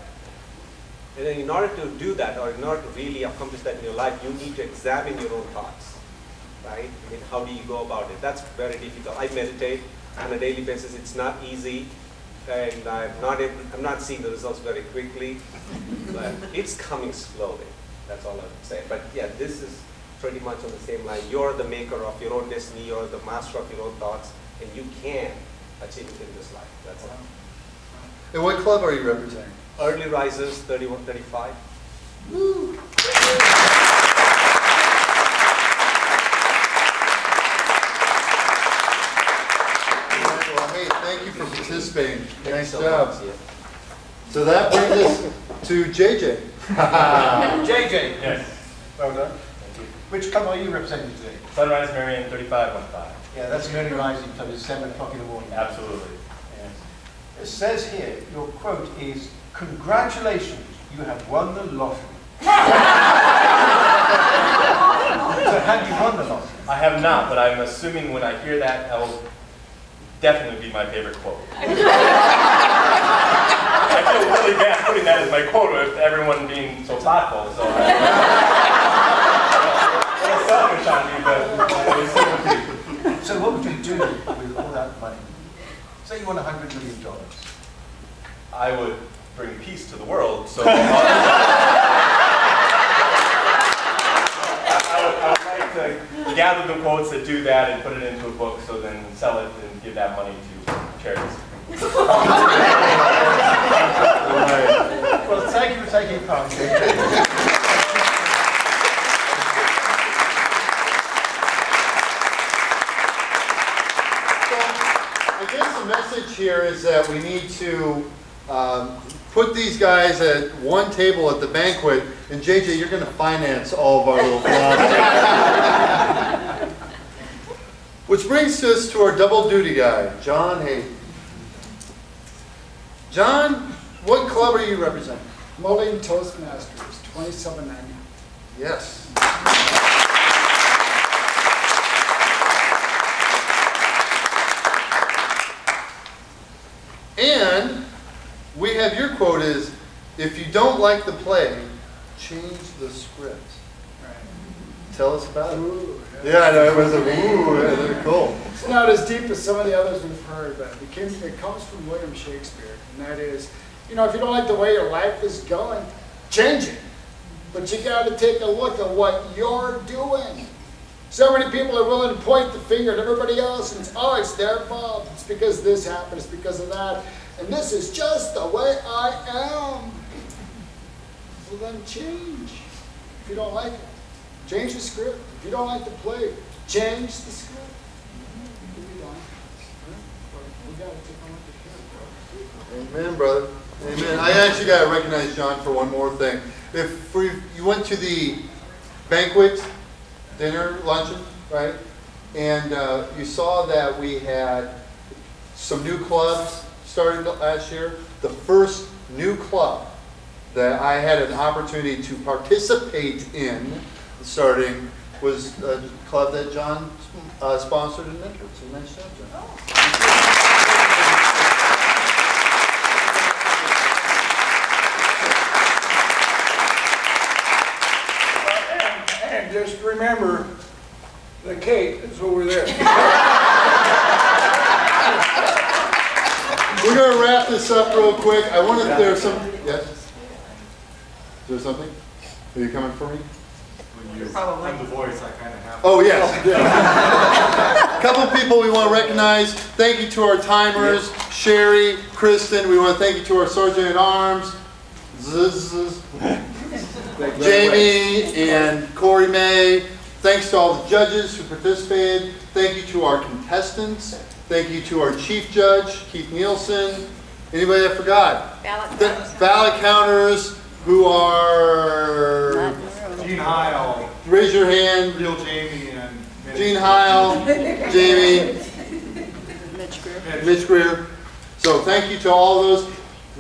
in order to do that, or in order to really accomplish that in your life, you need to examine your own thoughts, right? I mean, how do you go about it? That's very difficult. I meditate on a daily basis. It's not easy, and I'm not seeing the results very quickly, but it's coming slowly. That's all I would say. But yeah, this is pretty much on the same line. You're the maker of your own destiny. You're the master of your own thoughts, and you can achieve it in this life. That's all. And what club are you representing? Early risers, 31-35. Woo. participating. Nice job. So that brings us to JJ. JJ. Yes. Well done. Thank you. Which club are you representing today? Sunrise Marion 3515. Yeah, that's an early rising club. It's 7 o'clock in the morning. Absolutely. Yes. It says here, your quote is, "Congratulations, you have won the lottery." So have you won the lottery? I have not, but I'm assuming when I hear that, that will definitely be my favorite quote. I feel really bad putting that as my quote with everyone being so thoughtful, so a little selfish on me, but we'll see what we do. So what would you do with all that money? Say you won $100 million. I would bring peace to the world, so I would like to gather the quotes that do that and put it into a book, so then sell it and give that money to charities. Well, thank you for taking part. I guess the message here is that we need to put these guys at one table at the banquet, and JJ, you're going to finance all of our little clubs. Which brings us to our double duty guy, John Hayden. John, what club are you representing? Moline Toastmasters, 2790. Yes. And we have your quote is, if you don't like the play, change the script. Right. Tell us about it. Ooh, Yeah, I know, it was a ooh, they're cool. It's not as deep as some of the others we've heard, but it comes from William Shakespeare. And that is, you know, if you don't like the way your life is going, change it. But you got to take a look at what you're doing. So many people are willing to point the finger at everybody else and it's, oh, it's their fault. It's because this happened. It's because of that. And this is just the way I am. Well, then change if you don't like it. Change the script. If you don't like the play, change the script. If you don't, we got to take a look at here, bro. Amen, brother. Amen. I actually got to recognize John for one more thing. If you went to the banquet, dinner, luncheon, right? And you saw that we had some new clubs started last year. The first new club that I had an opportunity to participate in starting was a club that John sponsored and mentored. So nice job, John. Oh. And just remember, the cake is over there. We're going to wrap this up real quick. I wonder if there's some... Yes? Is there something? Are you coming for me? I'm the voice, I kind of have to. Oh, yes. A couple people we want to recognize. Thank you to our timers, Sherry, Kristen. We want to thank you to our Sergeant at Arms, Jamie and Corey May. Thanks to all the judges who participated. Thank you to our contestants. Thank you to our Chief Judge, Keith Nielsen. Anybody I forgot? Ballot counters who are... Gene Heil. Raise your hand. Real Jamie and Gene Heil, Jamie, Mitch Greer. So thank you to all those.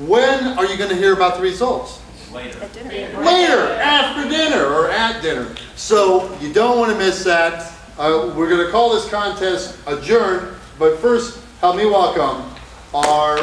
When are you going to hear about the results? Later. Later, after dinner or at dinner. So you don't want to miss that. We're going to call this contest adjourned, but first help me welcome our